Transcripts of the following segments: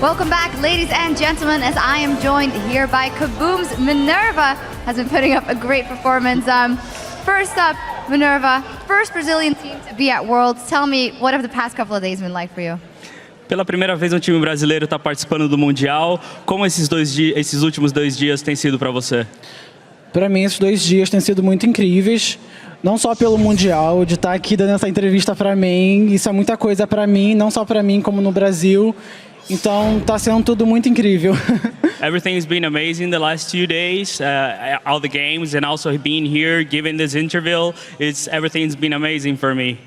Welcome back, ladies and gentlemen, as I am joined here by Kaboom's Minerva, has been putting up a great performance. First up, Minerva, first Brazilian team to be at Worlds. Tell me, what have the past couple of days been like for you? Pela primeira vez um time brasileiro está participando do Mundial. Como esses últimos 2 dias têm sido para você? Para mim, esses 2 dias têm sido muito incríveis. Não só pelo Mundial, de estar aqui dando essa entrevista para mim. Isso é muita coisa para mim, não só para mim, como no Brasil. Então, está sendo tudo muito incrível. Everything's been amazing the last 2 days, all the games, and also being here, giving this interview. Everything's been amazing for me.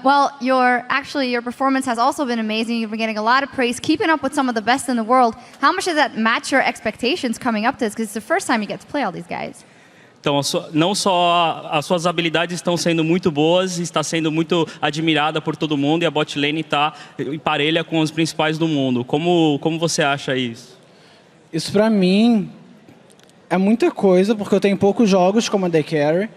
Well, your performance has also been amazing. You've been getting a lot of praise, keeping up with some of the best in the world. How much does that match your expectations coming up to this? Because it's the first time you get to play all these guys. Então, não só as suas habilidades estão sendo muito boas, está sendo muito admirada por todo mundo e a bot lane está em parelha com os principais do mundo. Como você acha isso? Isso para mim é muita coisa, porque eu tenho poucos jogos como a The Carry.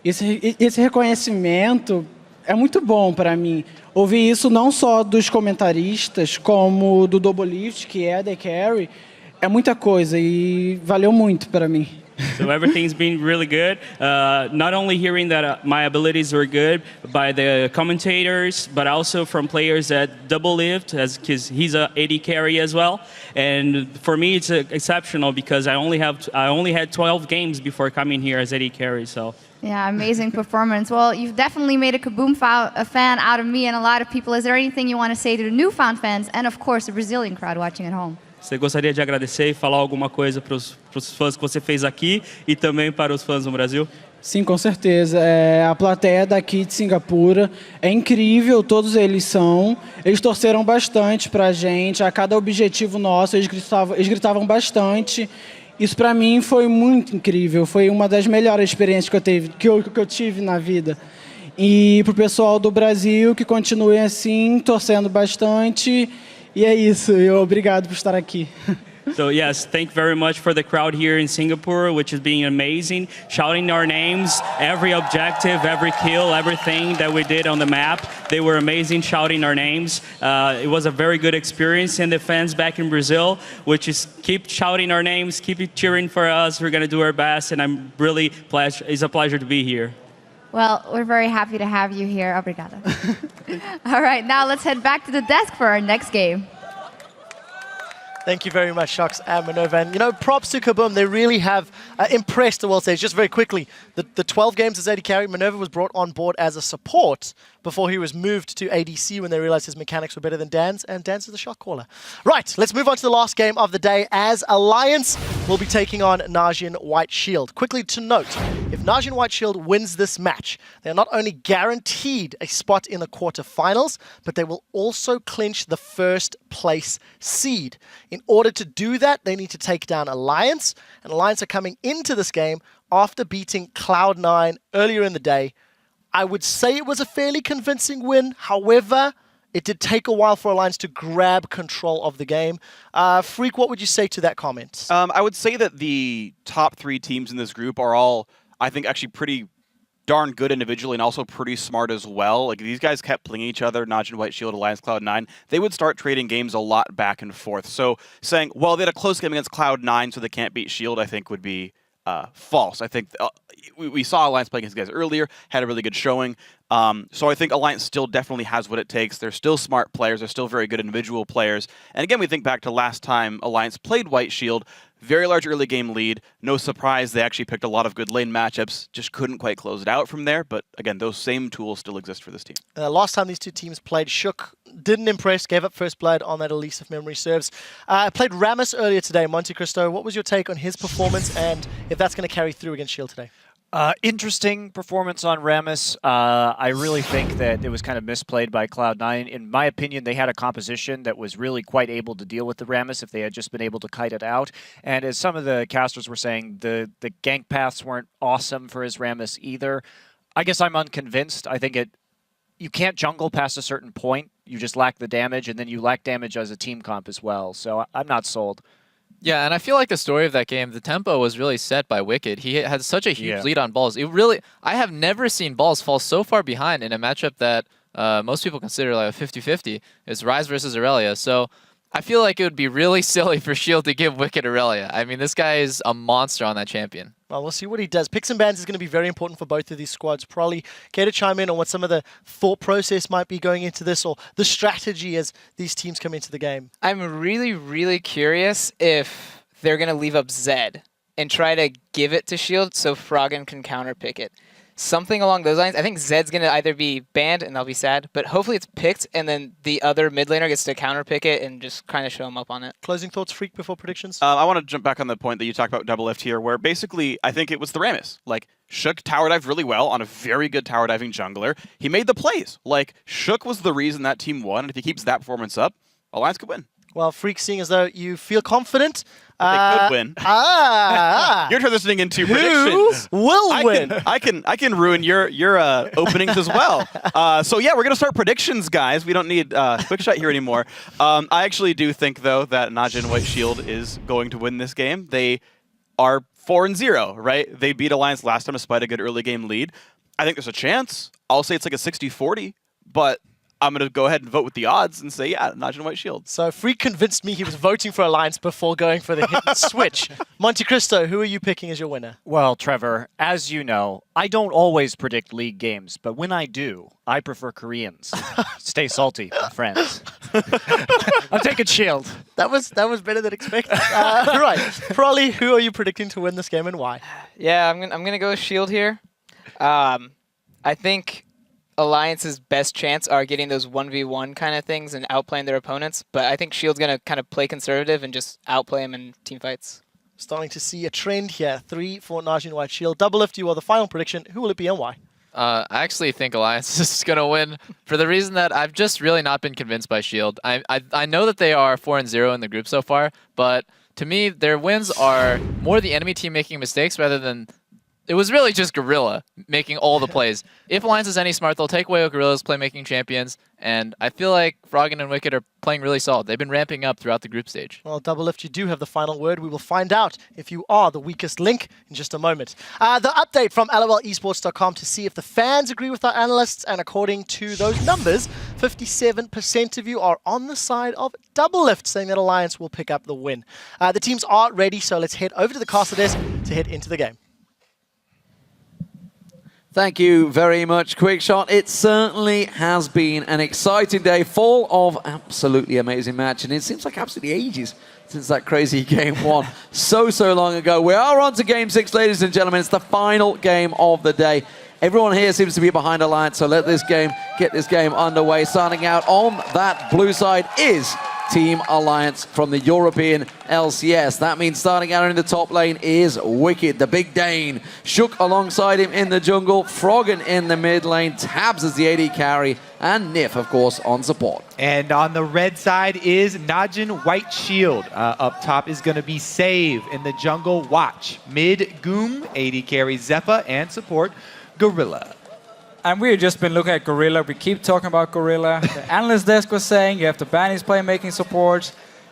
Esse reconhecimento é muito bom para mim. Ouvir isso não só dos comentaristas, como do Doublelift, que é a The Carry, é muita coisa e valeu muito para mim. So everything's been really good. Not only hearing that my abilities were good by the commentators, but also from players at Doublelift, because he's a AD carry as well. And for me, it's exceptional because I only had 12 games before coming here as AD carry. So. Yeah, amazing performance. Well, you've definitely made a Kaboom fan out of me and a lot of people. Is there anything you want to say to the newfound fans and, of course, the Brazilian crowd watching at home? Você gostaria de agradecer e falar alguma coisa para os fãs que você fez aqui e também para os fãs no Brasil? Sim, com certeza. A plateia daqui de Singapura é incrível, todos eles torceram bastante para a gente, a cada objetivo nosso eles gritavam bastante. Isso para mim foi muito incrível, foi uma das melhores experiências que eu tive na vida. E para o pessoal do Brasil, que continue assim, torcendo bastante. E é isso, obrigado por estar aqui. So yes, thank you very much for the crowd here in Singapore, which is being amazing, shouting our names, every objective, every kill, everything that we did on the map. They were amazing, shouting our names. It was a very good experience, and the fans back in Brazil, which is keep shouting our names, keep cheering for us. We're going to do our best, and it's a pleasure to be here. Well, we're very happy to have you here. Obrigada. All right, now let's head back to the desk for our next game. Thank you very much, Shocks and Minerva. And, props to Kaboom. They really have impressed the world stage. Just very quickly, the 12 games as AD carry, Minerva was brought on board as a support before he was moved to ADC when they realized his mechanics were better than Dan's, and Dan's is the shot caller. Right, let's move on to the last game of the day as Alliance will be taking on Najin White Shield. Quickly to note, if Najin White Shield wins this match, they are not only guaranteed a spot in the quarterfinals, but they will also clinch the first place seed. In order to do that, they need to take down Alliance, and Alliance are coming into this game after beating Cloud9 earlier in the day. I would say it was a fairly convincing win. However, it did take a while for Alliance to grab control of the game. Freak, what would you say to that comment? I would say that the top 3 teams in this group are all, I think, actually pretty darn good individually and also pretty smart as well. Like, these guys kept playing each other, Najin White Shield, Alliance, Cloud9. They would start trading games a lot back and forth. So saying, well, they had a close game against Cloud9, so they can't beat Shield, I think would be false. I think we saw Alliance playing against guys earlier, had a really good showing. So I think Alliance still definitely has what it takes. They're still smart players. They're still very good individual players. And again, we think back to last time Alliance played White Shield. Very large early game lead. No surprise, they actually picked a lot of good lane matchups. Just couldn't quite close it out from there. But again, those same tools still exist for this team. Last time these two teams played, Shook didn't impress, gave up first blood on that Elise, if memory serves. Played Rammus earlier today, Monte Cristo. What was your take on his performance and if that's going to carry through against Shield today? Interesting performance on Rammus. I really think that it was kind of misplayed by Cloud9. In my opinion, they had a composition that was really quite able to deal with the Rammus if they had just been able to kite it out. And as some of the casters were saying, the gank paths weren't awesome for his Rammus either. I guess I'm unconvinced. I think you can't jungle past a certain point. You just lack the damage, and then you lack damage as a team comp as well. So I'm not sold. Yeah, and I feel like the story of that game, the tempo was really set by Wicked. He had such a huge lead on balls. I have never seen balls fall so far behind in a matchup that most people consider like a 50-50. It's Ryze versus Aurelia. So I feel like it would be really silly for Shield to give Wicked Aurelia. I mean, this guy is a monster on that champion. Well, we'll see what he does. Picks and bans is going to be very important for both of these squads. Probably care to chime in on what some of the thought process might be going into this, or the strategy as these teams come into the game. I'm really, really curious if they're going to leave up Zed and try to give it to Shield so Froggen can counterpick it. Something along those lines. I think Zed's going to either be banned, and I'll be sad, but hopefully it's picked, and then the other mid laner gets to counterpick it and just kind of show him up on it. Closing thoughts, Freak, before predictions? I want to jump back on the point that you talked about double lift here, where basically I think it was the Rammus. Like, Shook tower dived really well on a very good tower diving jungler. He made the plays. Like, Shook was the reason that team won, and if he keeps that performance up, Alliance could win. Well, Freak, seeing as though you feel confident. They could win. You're transitioning into Who predictions. will win? I can ruin your openings as well. So yeah, we're gonna start predictions, guys. We don't need quick shot here anymore. I actually do think though that Najin White Shield is going to win this game. They are 4-0, right? They beat Alliance last time despite a good early game lead. I think there's a chance. I'll say it's like a 60-40, but I'm going to go ahead and vote with the odds and say, yeah, Najin White Shield. So Freak convinced me he was voting for Alliance before going for the hit and switch. Monte Cristo, who are you picking as your winner? Well, Trevor, as you know, I don't always predict league games, but when I do, I prefer Koreans. Stay salty, my friends. I'm taking Shield. That was better than expected. Right. Prolly, who are you predicting to win this game and why? Yeah, I'm gonna go with Shield here. I think Alliance's best chance are getting those 1v1 kind of things and outplaying their opponents, but I think Shield's going to kind of play conservative and just outplay them in team fights. Starting to see a trend here. 3 for Najin White Shield. Double lift, you are the final prediction. Who will it be and why? I actually think Alliance is going to win for the reason that I've just really not been convinced by Shield. I know that they are 4-0 in the group so far, but to me, their wins are more the enemy team making mistakes rather than... It was really just Gorilla making all the plays. If Alliance is any smart, they'll take away Gorilla's playmaking champions, and I feel like Froggen and Wicked are playing really solid. They've been ramping up throughout the group stage. Well, Double Lift, you do have the final word. We will find out if you are the weakest link in just a moment. The update from LOLesports.com to see if the fans agree with our analysts, and according to those numbers, 57% of you are on the side of Double Lift, saying that Alliance will pick up the win. The teams are ready, so let's head over to the caster desk to head into the game. Thank you very much, Quickshot. It certainly has been an exciting day, full of absolutely amazing match, and it seems like absolutely ages since that crazy game one so long ago. We are on to Game 6, ladies and gentlemen. It's the final game of the day. Everyone here seems to be behind Alliance, so let this game get this game underway. Starting out on that blue side is Team Alliance from the European LCS. That means starting out in the top lane is Wicked, the big Dane. Shook alongside him in the jungle, Froggen in the mid lane, Tabs as the AD carry, and Nif, of course, on support. And on the red side is Najin White Shield. Up top is going to be Save in the jungle, Watch. Mid, Goom, AD carry, Zephyr, and support, Gorilla. And we've just been looking at Gorilla. We keep talking about Gorilla. The analyst desk was saying you have to ban his playmaking support.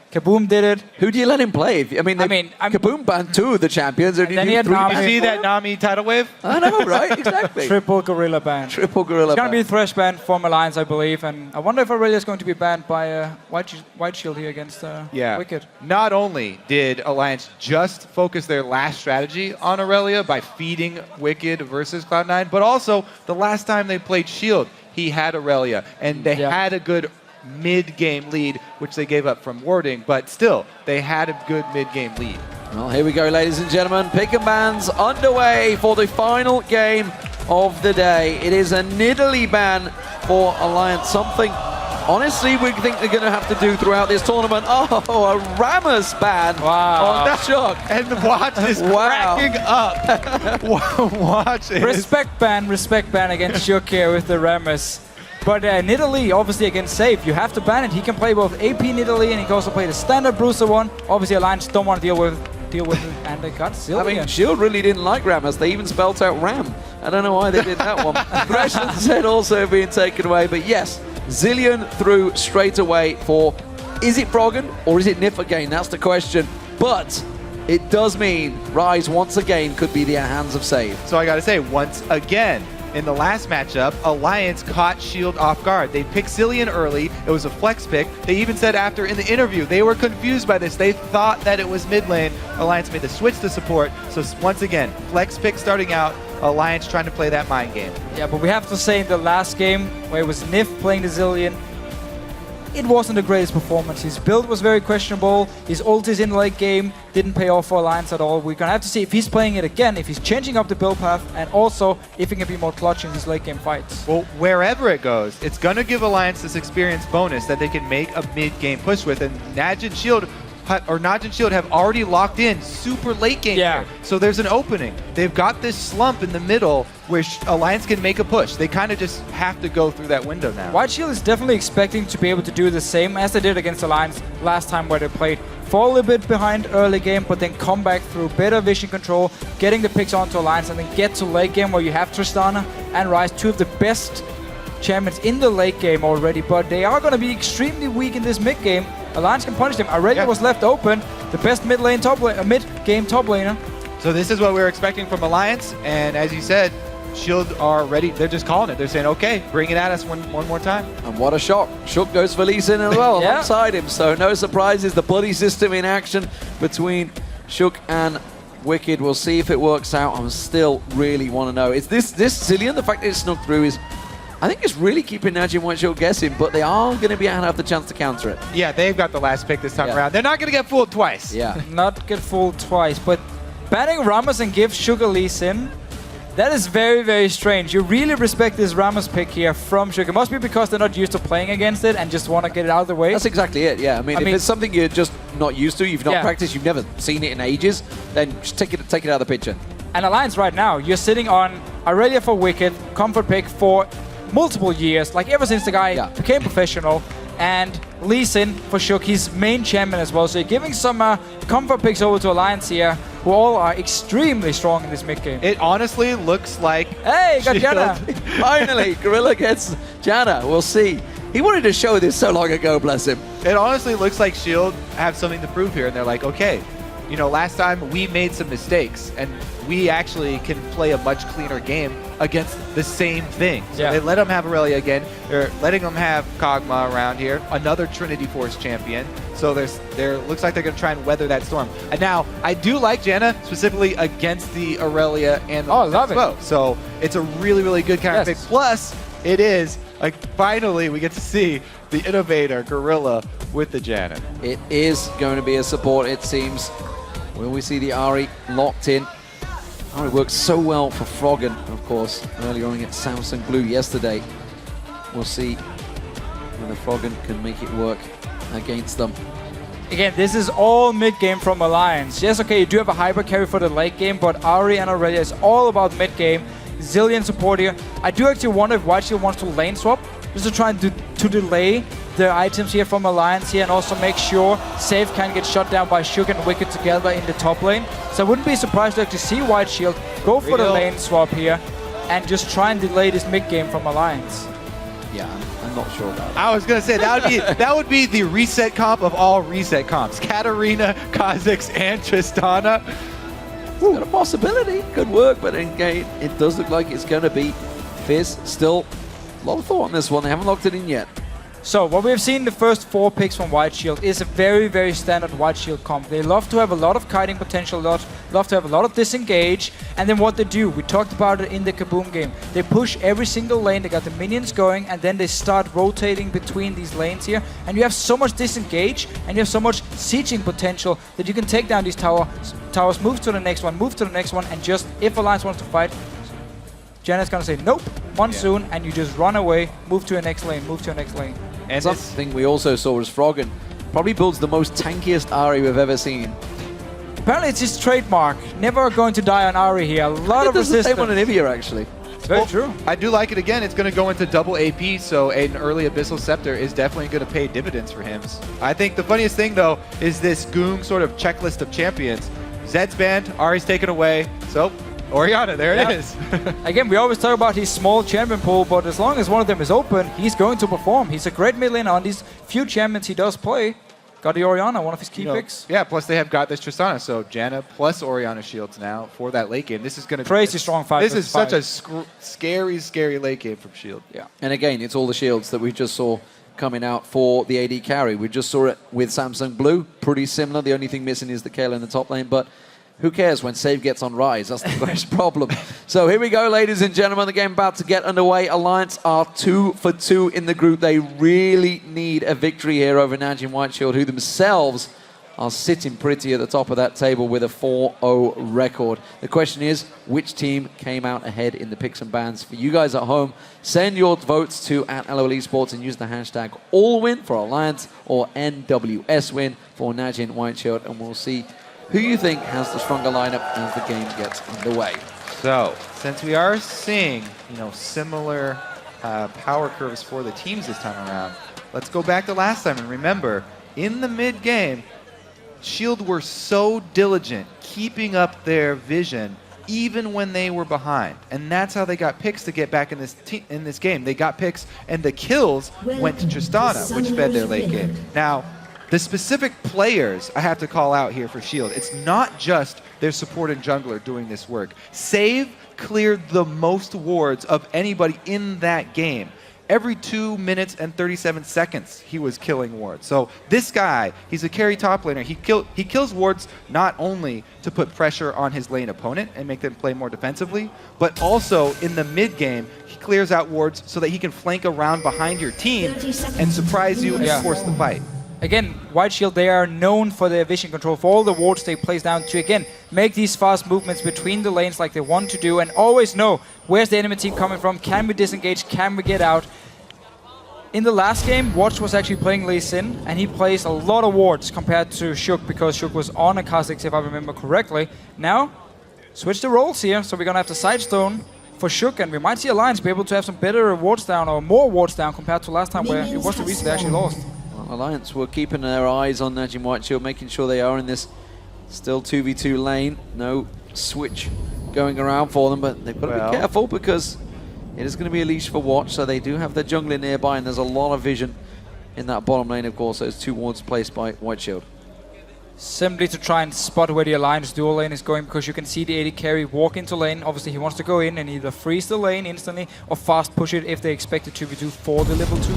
Kaboom did it. Who do you let him play? Kaboom banned 2 of the champions. And then he had Nami. You see that Nami tidal wave? I know, right? Exactly. Triple Gorilla ban. Triple Gorilla ban. It's going to be a Thresh ban from Alliance, I believe. And I wonder if Aurelia is going to be banned by White Shield here against Wicked. Not only did Alliance just focus their last strategy on Aurelia by feeding Wicked versus Cloud9, but also the last time they played Shield, he had Aurelia. And they had a good mid-game lead, which they gave up from warding, but still, they had a good mid-game lead. Well, here we go, ladies and gentlemen. Pick and bans underway for the final game of the day. It is a Nidalee ban for Alliance, something honestly we think they're going to have to do throughout this tournament. Oh, a Rammus ban on Shook. And Watch is cracking up. Watch is... Respect ban against Shook here with the Rammus. But Nidalee, obviously against Save, you have to ban it. He can play both AP Nidalee and he can also play the standard Bruiser one. Obviously Alliance don't want to deal with it, and they got Sylvian. I mean, Shield really didn't like Rammus. They even spelt out Ram. I don't know why they did that one. Thresh and Zed also being taken away. But yes, Zilean through straight away for, is it Froggen or is it Nif again? That's the question. But it does mean Rise once again could be the hands of Save. So I got to say, once again, in the last matchup, Alliance caught Shield off guard. They picked Cillian early. It was a flex pick. They even said after in the interview, they were confused by this. They thought that it was mid lane. Alliance made the switch to support. So once again, flex pick starting out. Alliance trying to play that mind game. Yeah, but we have to say in the last game, where it was Nif playing the Zillion, it wasn't the greatest performance. His build was very questionable. His ultis in the late game didn't pay off for Alliance at all. We're going to have to see if he's playing it again, if he's changing up the build path, and also if he can be more clutch in these late game fights. Well, wherever it goes, it's going to give Alliance this experience bonus that they can make a mid-game push with. And Naj and Shield have already locked in super late game here. So there's an opening. They've got this slump in the middle where Alliance can make a push. They kind of just have to go through that window now. White Shield is definitely expecting to be able to do the same as they did against Alliance last time, where they played, fall a little bit behind early game, but then come back through better vision control, getting the picks onto Alliance, and then get to late game where you have Tristana and Ryze, two of the best champions in the late game already, but they are going to be extremely weak in this mid game. Alliance can punish them. Aurelia was left open, the best mid-game top laner. So this is what we're expecting from Alliance, and as you said, Shield are ready. They're just calling it. They're saying, okay, bring it at us one more time. And what a shot. Shook goes for Lee Sin as well alongside him, so no surprises. The buddy system in action between Shook and Wicked. We'll see if it works out. I still really want to know. It's this Cillian, the fact that it snuck through is, I think it's really keeping Naj and White Shield guessing, but they are going to be able to have the chance to counter it. Yeah, they've got the last pick this time around. They're not going to get fooled twice. Yeah. Not get fooled twice, but banning Rammus and give Sugar Lee Sin, that is very, very strange. You really respect this Rammus pick here from Sugar. It must be because they're not used to playing against it and just want to get it out of the way. That's exactly it, yeah. I mean, if it's something you're just not used to, you've not practiced, you've never seen it in ages, then just take it out of the picture. And Alliance right now, you're sitting on Aurelia for Wicked, comfort pick for multiple years, like ever since the guy became professional, and Lee Sin for Shook, his main champion as well. So you're giving some comfort picks over to Alliance here, who all are extremely strong in this mid game. It honestly looks like... Hey, got Janna! Finally, Gorilla gets Janna. We'll see. He wanted to show this so long ago, bless him. It honestly looks like Shield have something to prove here, and they're like, okay, you know, last time we made some mistakes, and we actually can play a much cleaner game against the same thing. So they let them have Aurelia again. They're letting them have Kog'Maw around here, another Trinity Force champion. So there looks like they're going to try and weather that storm. And now, I do like Janna specifically against the Aurelia and the love it. So it's a really, really good counter pick. Plus, it is, like, finally we get to see the innovator, Gorilla, with the Janna. It is going to be a support, it seems. Will we see the Ahri locked in? Ahri worked so well for Froggen, of course, earlier on against Samsung Blue yesterday. We'll see whether Froggen can make it work against them. Again, this is all mid-game from Alliance. Yes, okay, you do have a hyper carry for the late game, but Ahri and Aurelia is all about mid-game. Zillion support here. I do actually wonder if White Shield wants to lane swap, just to try and to delay the items here from Alliance here, and also make sure Save can get shut down by Shook and Wicked together in the top lane. So I wouldn't be surprised to actually see White Shield go for the lane swap here and just try and delay this mid-game from Alliance. Yeah, I'm not sure about that. I was going to say, that would be the reset comp of all reset comps. Katarina, Kha'Zix, and Tristana. It's got a possibility. Could work, but again, it does look like it's going to be Fizz. Still, a lot of thought on this one. They haven't locked it in yet. So what we've seen the first 4 picks from White Shield is a very, very standard White Shield comp. They love to have a lot of kiting potential, love to have a lot of disengage, and then what they do, we talked about it in the Kaboom game, they push every single lane, they got the minions going, and then they start rotating between these lanes here, and you have so much disengage, and you have so much sieging potential that you can take down these towers, move to the next one, and just, if Alliance wants to fight, Janna's gonna say nope, soon, and you just run away, move to the next lane, And something we also saw was Froggen probably builds the most tankiest Ahri we've ever seen. Apparently it's his trademark. Never going to die on Ahri here. A lot of resistance. The same on Anivia, actually. It's very true. I do like it again. It's going to go into double AP, so an early Abyssal Scepter is definitely going to pay dividends for him. I think the funniest thing, though, is this Goong sort of checklist of champions. Zed's banned, Ahri's taken away, so Orianna, there it is. Again, we always talk about his small champion pool, but as long as one of them is open, he's going to perform. He's a great mid laner on these few champions he does play. Got the Orianna, one of his key You know, picks. yeah, plus they have got this Tristana, so Janna plus Orianna shields now for that late game. This is going to be Crazy strong fight This is versus such a scary, scary late game from Shield. Yeah. And again, it's all the shields that we just saw coming out for the AD carry. We just saw it with Samsung Blue, pretty similar. The only thing missing is the Kayle in the top lane, but who cares when Save gets on Rise? That's the greatest problem. So here we go, ladies and gentlemen. The game about to get underway. Alliance are 2 for 2 in the group. They really need a victory here over Nanjing White Shield, who themselves are sitting pretty at the top of that table with a 4-0 record. The question is, which team came out ahead in the picks and bans? For you guys at home, send your votes to @LOL Esports and use the hashtag AllWin for Alliance or NWS win for Nanjing White Shield, and we'll see who you think has the stronger lineup as the game gets underway. So, since we are seeing, similar power curves for the teams this time around, let's go back to last time and remember, in the mid game, Shield were so diligent keeping up their vision even when they were behind, and that's how they got picks to get back in this game. They got picks, and the kills went to Tristana, which fed their late game. Now, the specific players I have to call out here for Shield, it's not just their support and jungler doing this work. Save cleared the most wards of anybody in that game. Every 2 minutes and 37 seconds, he was killing wards. So this guy, he's a carry top laner. He kills wards not only to put pressure on his lane opponent and make them play more defensively, but also in the mid game, he clears out wards so that he can flank around behind your team and surprise you and force the fight. Again, White Shield, they are known for their vision control, for all the wards they place down to, again, make these fast movements between the lanes like they want to do, and always know where's the enemy team coming from, can we disengage, can we get out. In the last game, Watch was actually playing Lee Sin, and he plays a lot of wards compared to Shook, because Shook was on a Kha'Zix, if I remember correctly. Now, switch the roles here, so we're going to have the Sidestone for Shook, and we might see Alliance be able to have some better wards down, or more wards down compared to last time, where it was the reason they actually lost. Alliance were keeping their eyes on Nanjing White Shield, making sure they are in this still 2v2 lane. No switch going around for them, but they've got to be careful because it is going to be a leash for Watch, so they do have their jungler nearby, and there's a lot of vision in that bottom lane, of course. Those 2 wards placed by White Shield. Simply to try and spot where the Alliance dual lane is going, because you can see the AD carry walk into lane. Obviously, he wants to go in and either freeze the lane instantly or fast push it if they expect it to be 2v2 for the level 2.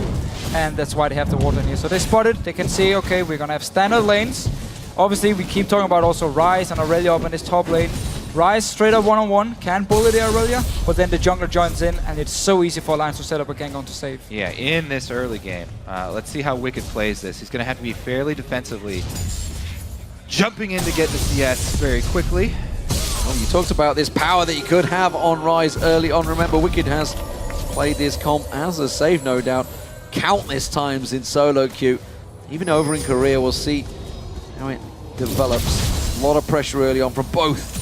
And that's why they have the ward in here. So they spot it, they can see, okay, we're going to have standard lanes. Obviously, we keep talking about also Rise and Aurelia up in this top lane. Rise straight up one-on-one, can bully the Aurelia, but then the jungler joins in, and it's so easy for Alliance to set up a gank onto Save. Yeah, in this early game, let's see how Wicked plays this. He's going to have to be fairly defensively, jumping in to get the CS very quickly. Well, you talked about this power that you could have on Rise early on. Remember, Wicked has played this comp as a Save, no doubt, countless times in solo queue. Even over in Korea, we'll see how it develops. A lot of pressure early on from both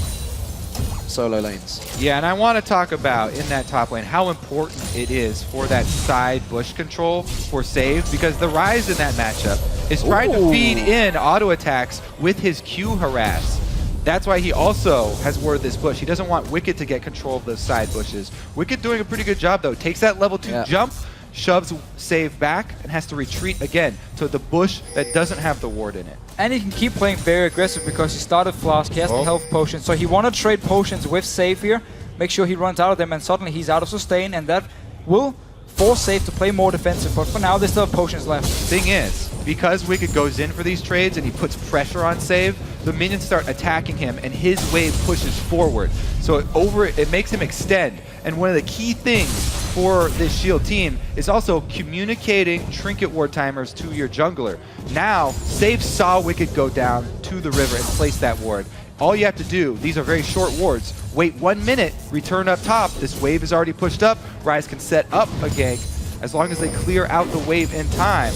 solo lanes. Yeah, and I want to talk about, in that top lane, how important it is for that side bush control for Save, because the Rise in that matchup is trying to feed in auto attacks with his Q harass. That's why he also has warded this bush. He doesn't want Wicked to get control of those side bushes. Wicked doing a pretty good job, though. Takes that level 2 jump, shoves Save back, and has to retreat again to the bush that doesn't have the ward in it. And he can keep playing very aggressive because he started Flask, he has the health potion, so he want to trade potions with Save here, make sure he runs out of them, and suddenly he's out of sustain, and that will force Save to play more defensive, but for now they still have potions left. Thing is, because Wicked goes in for these trades and he puts pressure on Save, the minions start attacking him and his wave pushes forward. So it makes him extend. And one of the key things for this Shield team is also communicating trinket ward timers to your jungler. Now, Save saw Wicked go down to the river and place that ward. All you have to do, these are very short wards, wait 1 minute, return up top, this wave is already pushed up, Rise can set up a gank. As long as they clear out the wave in time,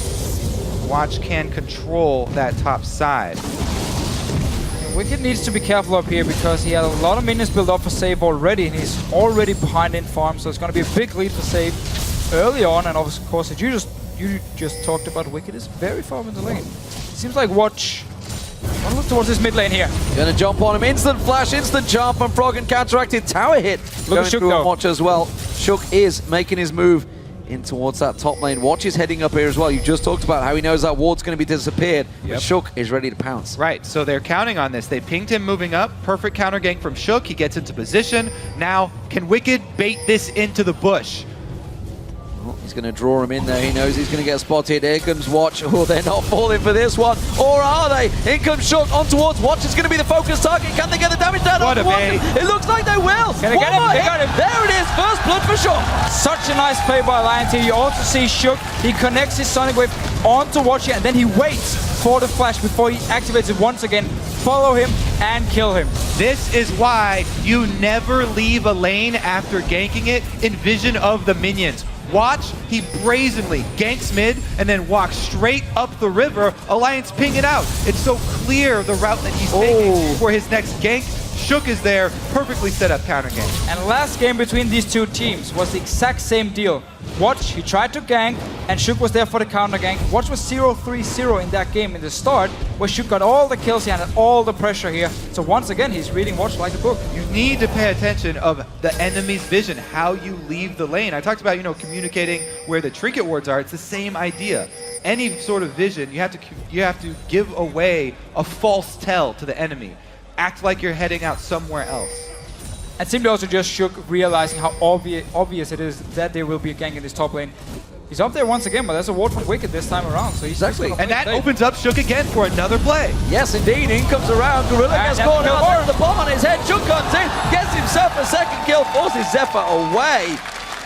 Watch can control that top side. Wicked needs to be careful up here because he had a lot of minions built up for Save already, and he's already behind in farm, so it's going to be a big lead for Save early on. And of course, as you just talked about, Wicked is very far in the lane. It seems like Watch. I'll look towards this mid lane here. Gonna jump on him, instant flash, instant jump, and Frog and counteracted tower hit. Look at Shook through though. Watch as well. Shook is making his move in towards that top lane. Watch is heading up here as well. You just talked about how he knows that ward's going to be disappeared. But Shook is ready to pounce. Right, so they're counting on this. They pinged him moving up. Perfect counter gank from Shook. He gets into position. Now, can Wicked bait this into the bush? Oh, he's going to draw him in there. He knows he's going to get spotted. Here comes Watch. Oh, they're not falling for this one. Or are they? In comes Shook on towards Watch. Is going to be the focus target. Can they get the damage down? What a bait. It looks like they will. Can they get him? They got him. There it is. First blood for Shook. Such a nice play by Alliance here. You also see Shook. He connects his Sonic Wave onto Watch here, and then he waits for the flash before he activates it once again. Follow him and kill him. This is why you never leave a lane after ganking it in vision of the minions. Watch, he brazenly ganks mid and then walks straight up the river. Alliance ping it out. It's so clear the route that he's taking for his next gank. Shook is there, perfectly set up counter gank. And last game between these two teams was the exact same deal. Watch, he tried to gank, and Shook was there for the counter gank. Watch was 0-3-0 in that game in the start, where Shook got all the kills, he had all the pressure here. So once again, he's reading Watch like a book. You need to pay attention of the enemy's vision, how you leave the lane. I talked about, communicating where the trinket wards are. It's the same idea. Any sort of vision, you have to give away a false tell to the enemy. Act like you're heading out somewhere else. And simply also just Shook realizing how obvious it is that there will be a gank in this top lane. He's up there once again, but there's a ward from Wicked this time around, so he's exactly. And that opens up Shook again for another play. Yes, indeed. In comes around. Gorilla gets caught out. The bomb on his head. Shook comes in, gets himself a second kill, forces Zephyr away.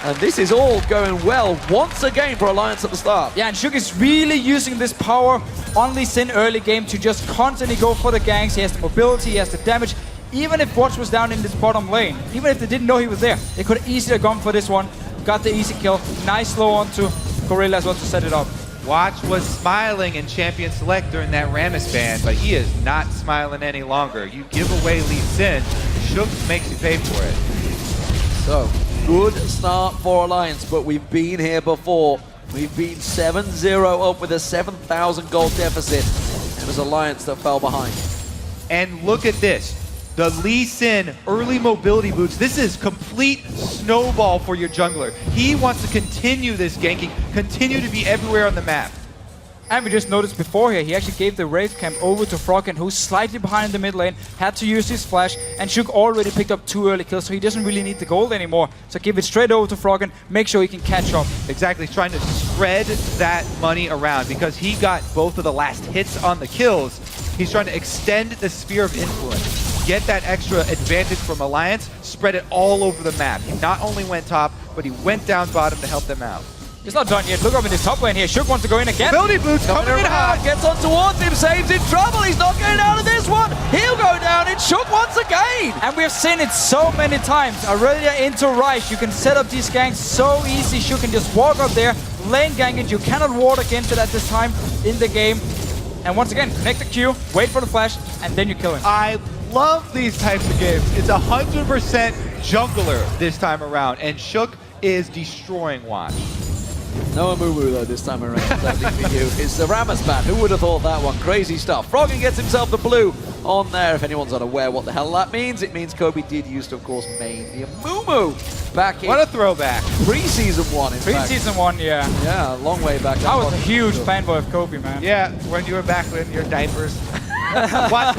And this is all going well once again for Alliance at the start. Yeah, and Shook is really using this power on Lee Sin early game to just constantly go for the ganks. He has the mobility, he has the damage. Even if Watch was down in this bottom lane, even if they didn't know he was there, they could have easily gone for this one. Got the easy kill. Nice slow onto Gorilla as well to set it up. Watch was smiling in Champion Select during that Rammus ban, but he is not smiling any longer. You give away Lee Sin, Shook makes you pay for it. So, good start for Alliance, but we've been here before. We've been 7-0 up with a 7,000 gold deficit. It was Alliance that fell behind. And look at this. The Lee Sin early mobility boots. This is complete snowball for your jungler. He wants to continue this ganking, continue to be everywhere on the map. And we just noticed before here, he actually gave the Wraith Camp over to Froggen, who's slightly behind in the mid lane, had to use his flash, and Shook already picked up 2 early kills, so he doesn't really need the gold anymore. So give it straight over to Froggen, make sure he can catch up. Exactly, he's trying to spread that money around because he got both of the last hits on the kills. He's trying to extend the sphere of influence. Get that extra advantage from Alliance, spread it all over the map. He not only went top, but he went down bottom to help them out. It's not done yet. Look up in this top lane here. Shook wants to go in again. Mobility boots coming in hot. Gets on towards him, saves in trouble. He's not getting out of this one. He'll go down in Shook once again. And we've seen it so many times. Aurelia into Rice. You can set up these ganks so easy. Shook can just walk up there, lane gang it. You cannot ward against it at this time in the game. And once again, connect the Q, wait for the flash, and then you kill him. I love these types of games. It's 100% jungler this time around, and Shook is destroying Watch. No Amumu though this time around, sadly for you. It's the Rammus ban. Who would have thought that one? Crazy stuff. Froggen gets himself the blue on there. If anyone's unaware what the hell that means, it means Kobe did used to, of course, main the Amumu back in... What a throwback. Pre-season 1, in fact. Pre-season 1, yeah. Yeah, a long way back. I was a huge fanboy of Kobe, man. Yeah, when you were back in your diapers. Watch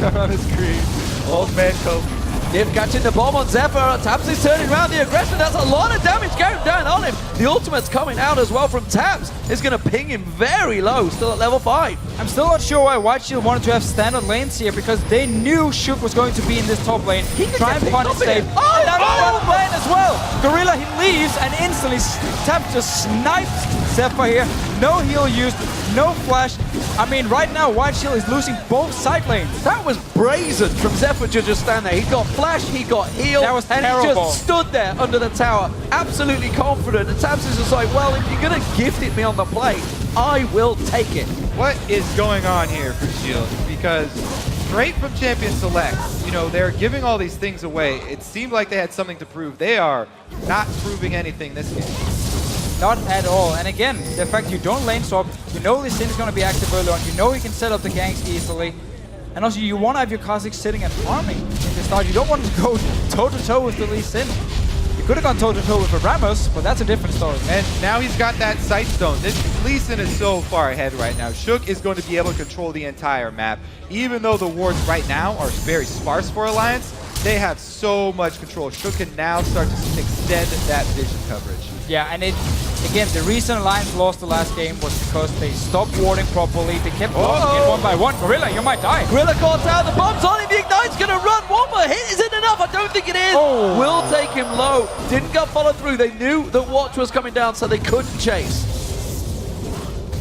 on the screen. Old man Kobe. Div catching the bomb on Zephyr. Tabs is turning around the aggression. That's a lot of damage going down on him. The ultimate's coming out as well from Tabs. It's going to ping him very low, still at level 5. I'm still not sure why White Shield wanted to have standard lanes here, because they knew Shook was going to be in this top lane. Try and punish save. Oh, that was lane as well. Gorilla, he leaves and instantly Tabs just sniped Zephyr here. No heal used, no flash. I mean, right now, White Shield is losing both side lanes. That was brazen from Zephyr to just stand there. He got flash, he got heal, that was and terrible. He just stood there under the tower, absolutely confident. And Tabs is just like, well, if you're going to gift it me on the plate, I will take it. What is going on here for Shield? Because straight from Champion Select, they're giving all these things away. It seemed like they had something to prove. They are not proving anything this game. Not at all. And again, the fact you don't lane swap, you know this Sin is going to be active early on, you know you can set up the ganks easily. And also, you want to have your Kha'Zix sitting and farming in the start. You don't want to go toe-to-toe with the Lee Sin. Could have gone toe-to-toe with Ramos, but that's a different story. And now he's got that sight stone. Lee Sin is so far ahead right now. Shook is going to be able to control the entire map. Even though the wards right now are very sparse for Alliance, they have so much control. Shook can now start to extend that vision coverage. Yeah, and again, the reason Alliance lost the last game was because they stopped warding properly. They kept losing it one by one. Gorilla, you might die. Gorilla caught out, the bomb's on him, the Ignite's gonna run. One more hit, is it enough? I don't think it is. Oh. Will take him low. Didn't get followed through. They knew that Watch was coming down, so they couldn't chase.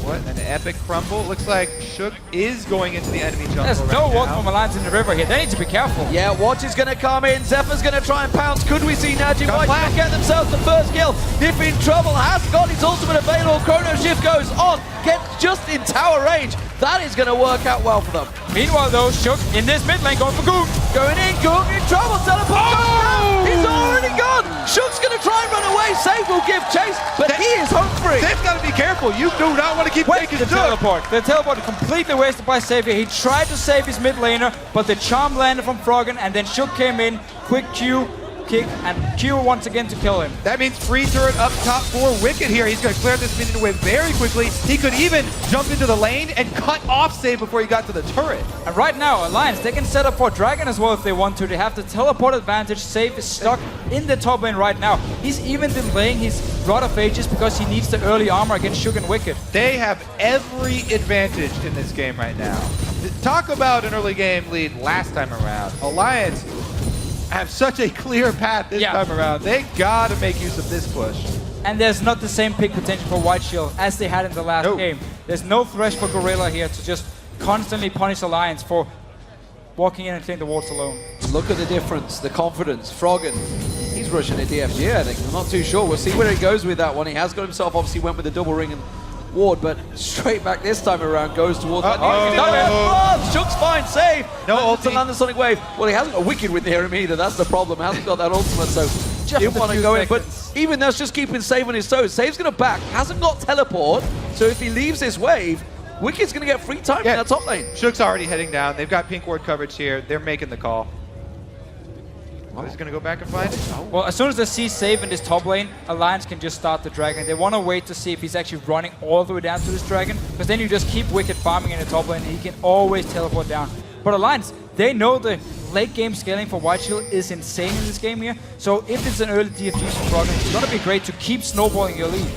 What an epic crumble. Looks like Shook is going into the enemy jungle There's right no now. walk from Alliance in the river here. They need to be careful. Yeah, Watch is going to come in. Zephyr's going to try and pounce. Could we see Najee White get themselves the first kill? Nip in trouble. Has got his ultimate available. Chrono Shift goes on. Gets just in tower range. That is going to work out well for them. Meanwhile, though, Shook in this mid lane going for Goong. Going in, Goong in trouble. Teleport goes down. He's already gone. Shook's going to try and run away. Save will give chase, but he is home free. Save's got to be careful. You do not want to keep taking the teleport. The teleport completely wasted by Savior. He tried to save his mid laner, but the charm landed from Froggen, and then Shook came in, quick Q, kick, and Q once again to kill him. That means free turret up top for Wicked here. He's going to clear this minion away very quickly. He could even jump into the lane and cut off Save before he got to the turret. And right now, Alliance, they can set up for Dragon as well if they want to. They have the teleport advantage. Save is stuck in the top lane right now. He's even delaying his Rod of Ages because he needs the early armor against Shook and Wicked. They have every advantage in this game right now. Talk about an early game lead last time around. Alliance have such a clear path this time around. They gotta make use of this push. And there's not the same pick potential for White Shield as they had in the last game. There's no thresh for Gorilla here to just constantly punish Alliance for walking in and clearing the wards alone. Look at the difference, the confidence. Froggen, he's rushing a DFG, I think. I'm not too sure. We'll see where he goes with that one. He has got himself, obviously went with the double ring and ward, but straight back this time around goes towards that. Shook's fine, save. No ulti. To ulti. land the Sonic Wave. Well, he hasn't got Wicked with near him either. That's the problem. Hasn't got that ultimate, so he'll want to go in. But even that's just keeping Save on his toes. Save's going to back. Hasn't got teleport, so if he leaves this wave, Wicked's going to get free time in that top lane. Shook's already heading down. They've got pink ward coverage here. They're making the call. He's going to go back and find it. Well, as soon as they see Save in this top lane, Alliance can just start the Dragon. They want to wait to see if he's actually running all the way down to this Dragon, because then you just keep Wicked farming in the top lane and he can always teleport down. But Alliance, they know the late game scaling for White Shield is insane in this game here. So if it's an early DFG from Froggen, it's going to be great to keep snowballing your lead.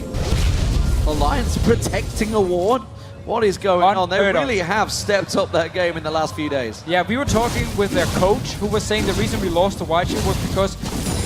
Alliance protecting a ward. What is going on? They really have stepped up that game in the last few days. Yeah, we were talking with their coach who was saying the reason we lost to White Shield was because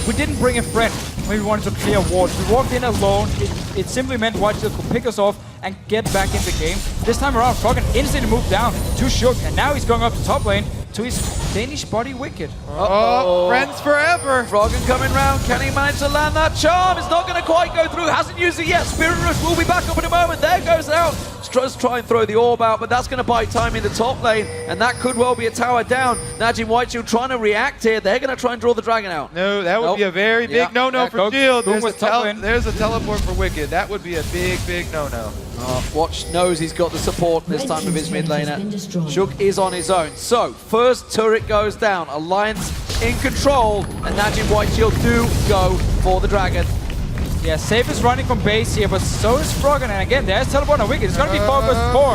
we didn't bring a friend when we wanted to clear wards. We walked in alone. It simply meant White Shield could pick us off and get back in the game. This time around, Froggen instantly moved down to Shook, and now he's going up to top lane to his Danish buddy Wicked. Oh, friends forever. Froggen coming round. Can he manage to land that charm? It's not going to quite go through. Hasn't used it yet. Spirit Rush will be back up in a moment. There goes out. Just try and throw the orb out, but that's going to buy time in the top lane, and that could well be a tower down. Najee White Shield trying to react here. They're going to try and draw the Dragon out. No, that would be a very big no-no for Shield. There's a teleport for Wicked. That would be a big no-no. Watch knows he's got the support this time of his mid laner. Shook is on his own. So, first turret goes down. Alliance in control, and Najee White Shield do go for the Dragon. Yeah, Save is running from base here, but so is Froggen. And again, there's teleport on Wicked. It's going to be focused for.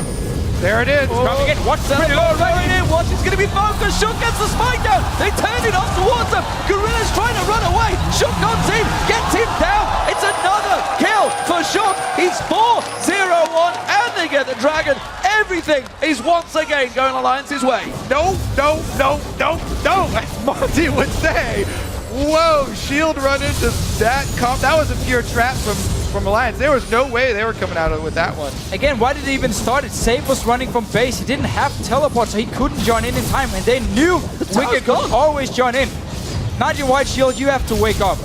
There it is. Coming in. Watch pretty low right in. Watch is going to be focused. Shook gets the spike down. They turn it on towards them. Gorilla's trying to run away. Shook comes in, gets him down. It's another kill for Shook. He's 4-0-1, and they get the Dragon. Everything is once again going Alliance's way. No, as Monty would say. Whoa, Shield run into that comp. That was a pure trap from Alliance. There was no way they were coming out of it with that one. Again, why did he even start it? Save was running from base. He didn't have teleport, so he couldn't join in time, and they knew Wicked could always join in. Najee White Shield, you have to wake up.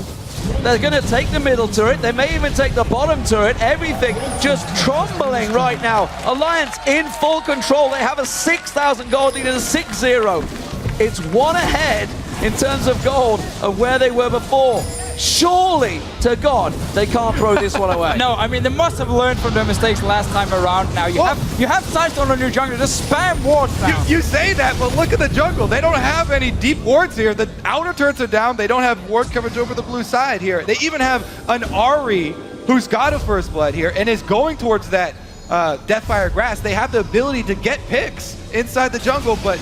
They're going to take the middle turret. They may even take the bottom turret. Everything just trembling right now. Alliance in full control. They have a 6,000 gold lead and a 6-0. It's one ahead in terms of gold of where they were before. Surely, to God, they can't throw this one away. No, I mean, they must have learned from their mistakes last time around now. You have Sidestone on your jungle, just spam wards now. You say that, but look at the jungle. They don't have any deep wards here. The outer turrets are down. They don't have ward coverage over the blue side here. They even have an Ahri who's got a First Blood here and is going towards that Deathfire Grass. They have the ability to get picks inside the jungle, but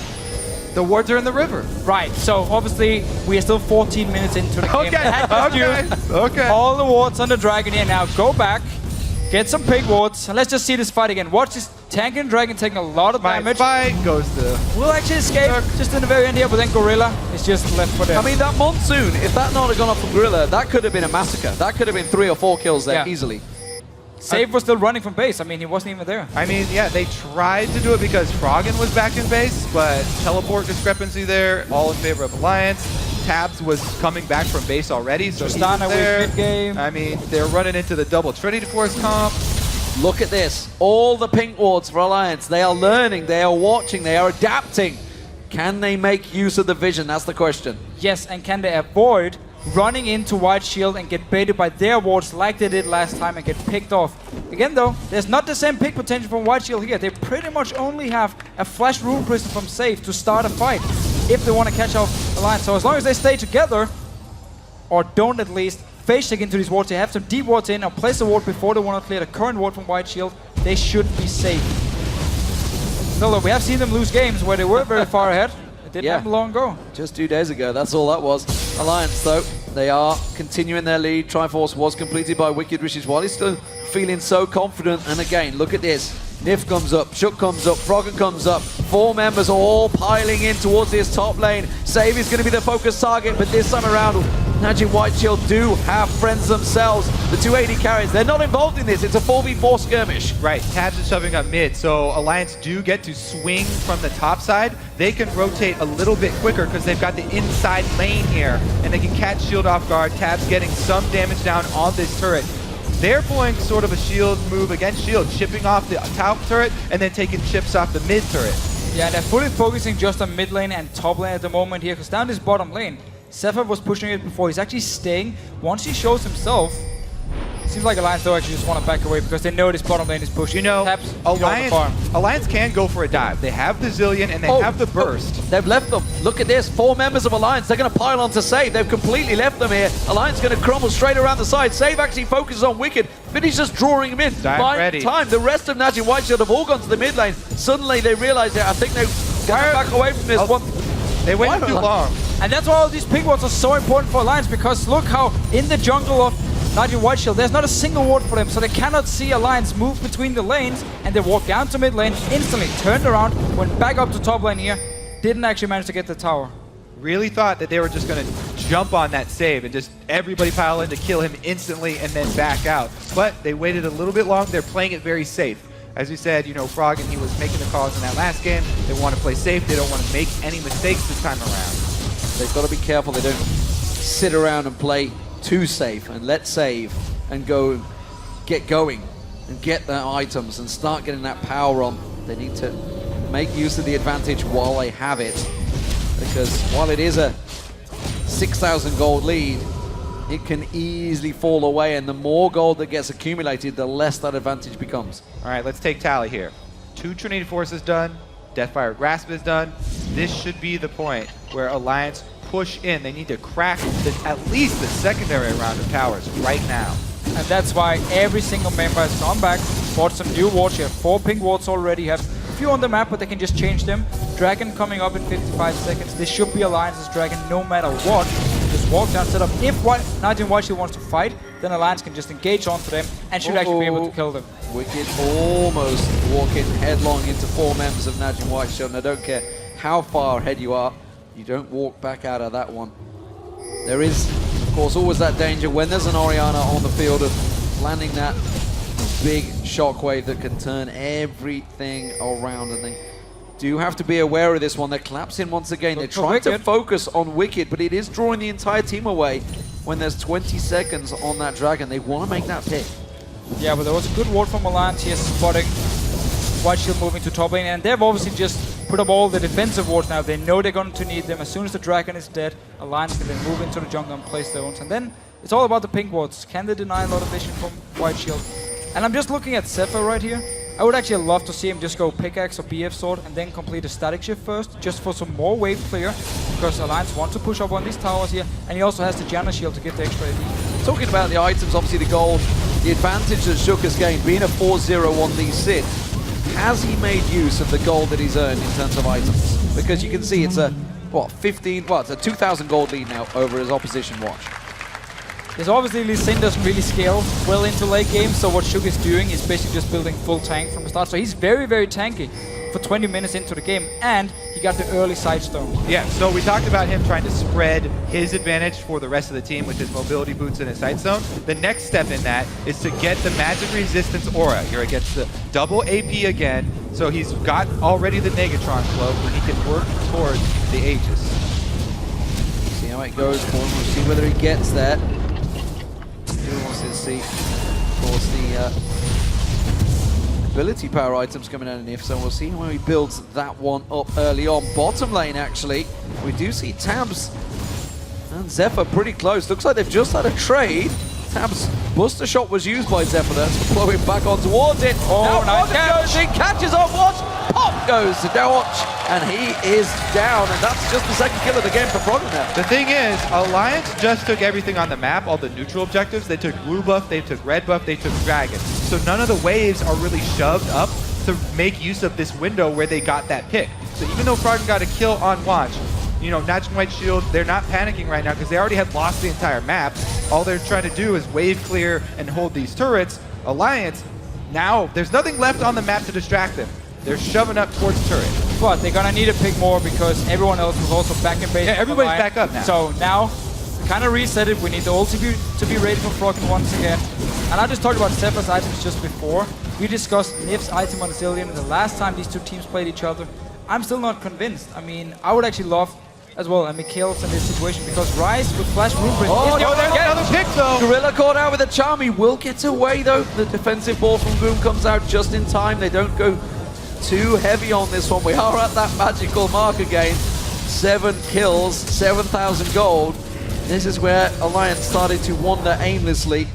the wards are in the river. Right, so obviously we are still 14 minutes into the game. Okay. All the wards on the dragon here now. Go back, get some pig wards, and let's just see this fight again. Watch this tank and dragon taking a lot of damage. Fight goes to... We'll actually escape just in the very end here, but then Gorilla is just left for dead. I mean, that Monsoon, if that not had gone off from Gorilla, that could have been a massacre. That could have been 3 or 4 kills there easily. Save was still running from base. I mean, he wasn't even there. I mean, yeah, they tried to do it because Froggen was back in base, but teleport discrepancy there, all in favor of Alliance. Tabs was coming back from base already, so Tristana there. with mid-game. I mean, they're running into the double Trinity Force comp. Look at this. All the pink wards for Alliance. They are learning, they are watching, they are adapting. Can they make use of the vision? That's the question. Yes, and can they avoid running into White Shield and get baited by their wards like they did last time and get picked off? Again though, there's not the same pick potential from White Shield here. They pretty much only have a Flash Rune Prison from Save to start a fight if they want to catch off Alliance. So as long as they stay together, or don't at least face check into these wards, they have some deep wards in, or place a ward before they want to clear the current ward from White Shield, they should be safe. Still though, we have seen them lose games where they were very far ahead. It didn't happen long ago. Just 2 days ago, that's all that was. Alliance, though, they are continuing their lead. Triforce was completed by Wicked, which is why he's still feeling so confident. And again, look at this. Nif comes up, Shook comes up, Froggen comes up. 4 members all piling in towards this top lane. Save is going to be the focus target, but this time around, Najin White Shield do have friends themselves. The 280 carries, they're not involved in this. It's a 4v4 skirmish. Right, Tabs is shoving up mid, so Alliance do get to swing from the top side. They can rotate a little bit quicker because they've got the inside lane here, and they can catch Shield off guard. Tabs getting some damage down on this turret. They're pulling sort of a Shield move against Shield, chipping off the top turret and then taking chips off the mid turret. Yeah, they're fully focusing just on mid lane and top lane at the moment here, because down this bottom lane, Zephyr was pushing it before. He's actually staying. Once he shows himself, seems like Alliance though actually just want to back away because they know this bottom lane is pushing. You know, Tabs, Alliance can go for a dive. They have the Zillion and they have the burst. They've left them. Look at this. 4 members of Alliance. They're going to pile on to Save. They've completely left them here. Alliance going to crumble straight around the side. Save actually focuses on Wicked. Finney's just drawing him in. By time, the rest of Najin White Shield have all gone to the mid lane. Suddenly they realize that I think they're going to back away from this one. They waited too long. And that's why all these pink wards are so important for Alliance, because look how in the jungle of Najin White Shield, there's not a single ward for them, so they cannot see Alliance move between the lanes, and they walk down to mid lane, instantly turned around, went back up to top lane here, didn't actually manage to get the tower. Really thought that they were just going to jump on that save and just everybody pile in to kill him instantly and then back out. But they waited a little bit long. They're playing it very safe. As we said, you know, Froggen, he was making the calls in that last game. They want to play safe. They don't want to make any mistakes this time around. They've got to be careful they don't sit around and play too safe and let Save and go get going and get their items and start getting that power on. They need to make use of the advantage while they have it, because while it is a 6,000 gold lead, it can easily fall away, and the more gold that gets accumulated, the less that advantage becomes. All right, let's take tally here. 2 Trinity Forces done, Deathfire Grasp is done. This should be the point where Alliance push in. They need to crack at least the secondary round of towers right now. And that's why every single member has gone back, bought some new wards. You have 4 pink wards already. You have a few on the map, but they can just change them. Dragon coming up in 55 seconds. This should be Alliance's Dragon no matter what. Just walk down, set up. If Najin White Shield wants to fight, then Alliance can just engage onto them and should actually be able to kill them. Wicked almost walking headlong into 4 members of Najin White Shield. And I don't care how far ahead you are, you don't walk back out of that one. There is, of course, always that danger when there's an Orianna on the field of landing that big shockwave that can turn everything around, and they do have to be aware of this one. They're collapsing once again. They're trying to focus on Wicked, but it is drawing the entire team away when there's 20 seconds on that Dragon. They want to make that pick. Yeah, but there was a good ward from Alliance here, spotting White Shield moving to top lane, and they've obviously just put up all the defensive wards now. They know they're going to need them. As soon as the Dragon is dead, Alliance can then move into the jungle and place their own. And then It's all about the pink wards. Can they deny a lot of vision from White Shield? And I'm just looking at Zephyr right here. I would actually love to see him just go pickaxe or BF sword and then complete a static shift first, just for some more wave clear, because Alliance want to push up on these towers here, and he also has the Janna shield to get the extra AD. Talking about the items, obviously the gold, the advantage that Shook has gained, being a 4-0 on these Sid, has he made use of the gold that he's earned in terms of items? Because you can see it's a, it's a 2,000 gold lead now over his opposition watch. Yes, obviously Lee Sin doesn't really scale well into late game, so what Shook is doing is basically just building full tank from the start. So he's very, very tanky for 20 minutes into the game, and he got the early sidestone. Yeah, so we talked about him trying to spread his advantage for the rest of the team with his mobility boots and his sight zone. The next step in that is to get the magic resistance aura. You're against the double AP again, so he's got already the Negatron cloak, and he can work towards the Aegis. See how it goes for him. We'll see whether he gets that. Who wants to see, of course, the ability power items coming out of Nif, so we'll see how he builds that one up early on. Bottom lane, actually, we do see Tabs and Zephyr pretty close. Looks like they've just had a trade. Tabs' Buster Shot was used by Zephyr. That's flowing back on towards it. Oh, now nice catch. goes in, catches on Watch. Pop goes to Watch, and he is down. And that's just the second kill of the game for Frogman now. The thing is, Alliance just took everything on the map, all the neutral objectives. They took blue buff, they took red buff, they took dragon. So none of the waves are really shoved up to make use of this window where they got that pick. So even though Frogman got a kill on Watch, you know, Natch and White Shield, they're not panicking right now because they already had lost the entire map. All they're trying to do is wave clear and hold these turrets. Alliance, now there's nothing left on the map to distract them. They're shoving up towards turret. But they're gonna need a pick more because everyone else was also back in base. Yeah, everybody's back up now. So now, we kind of reset it. We need the ult to be ready for Frogman once again. And I just talked about Zephyr's items just before. We discussed Nif's item on Zillion the last time these two teams played each other. I'm still not convinced. I mean, I would actually love as well, and Mikhail's in this situation because Rise with Flash Blueprint. Oh, is there's another pick though. Gorilla caught out with a charm. He will get away though. The defensive ball from Goom comes out just in time. They don't go too heavy on this one. We are at that magical mark again. 7 kills, 7,000 gold. This is where Alliance started to wander aimlessly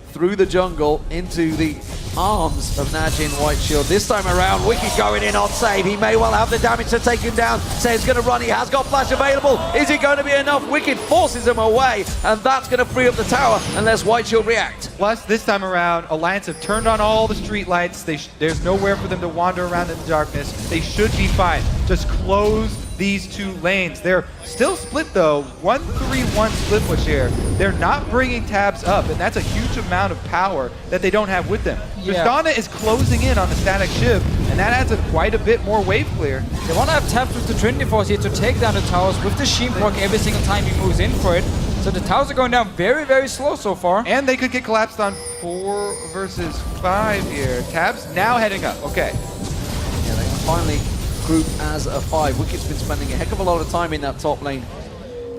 through the jungle into the arms of Najin White Shield. This time around, Wicked going in on Save. He may well have the damage to take him down. Save's going to run. He has got flash available. Is it going to be enough? Wicked forces him away, and that's going to free up the tower unless White Shield react. Plus, this time around, Alliance have turned on all the street lights. There's nowhere for them to wander around in the darkness. They should be fine. Just close these two lanes. They're still split though, 1-3-1 split push here. They're not bringing Tabs up, and that's a huge amount of power that they don't have with them. Yeah. Tristana is closing in on the static shift, and that adds quite a bit more wave clear. They want to have Tabs with the Trinity Force here to take down the towers with the Sheen proc every single time he moves in for it. So the towers are going down very, very slow so far. And they could get collapsed on 4 versus 5 here. Tabs now heading up, okay. Yeah, they can finally group as a 5. Wicked's been spending a heck of a lot of time in that top lane,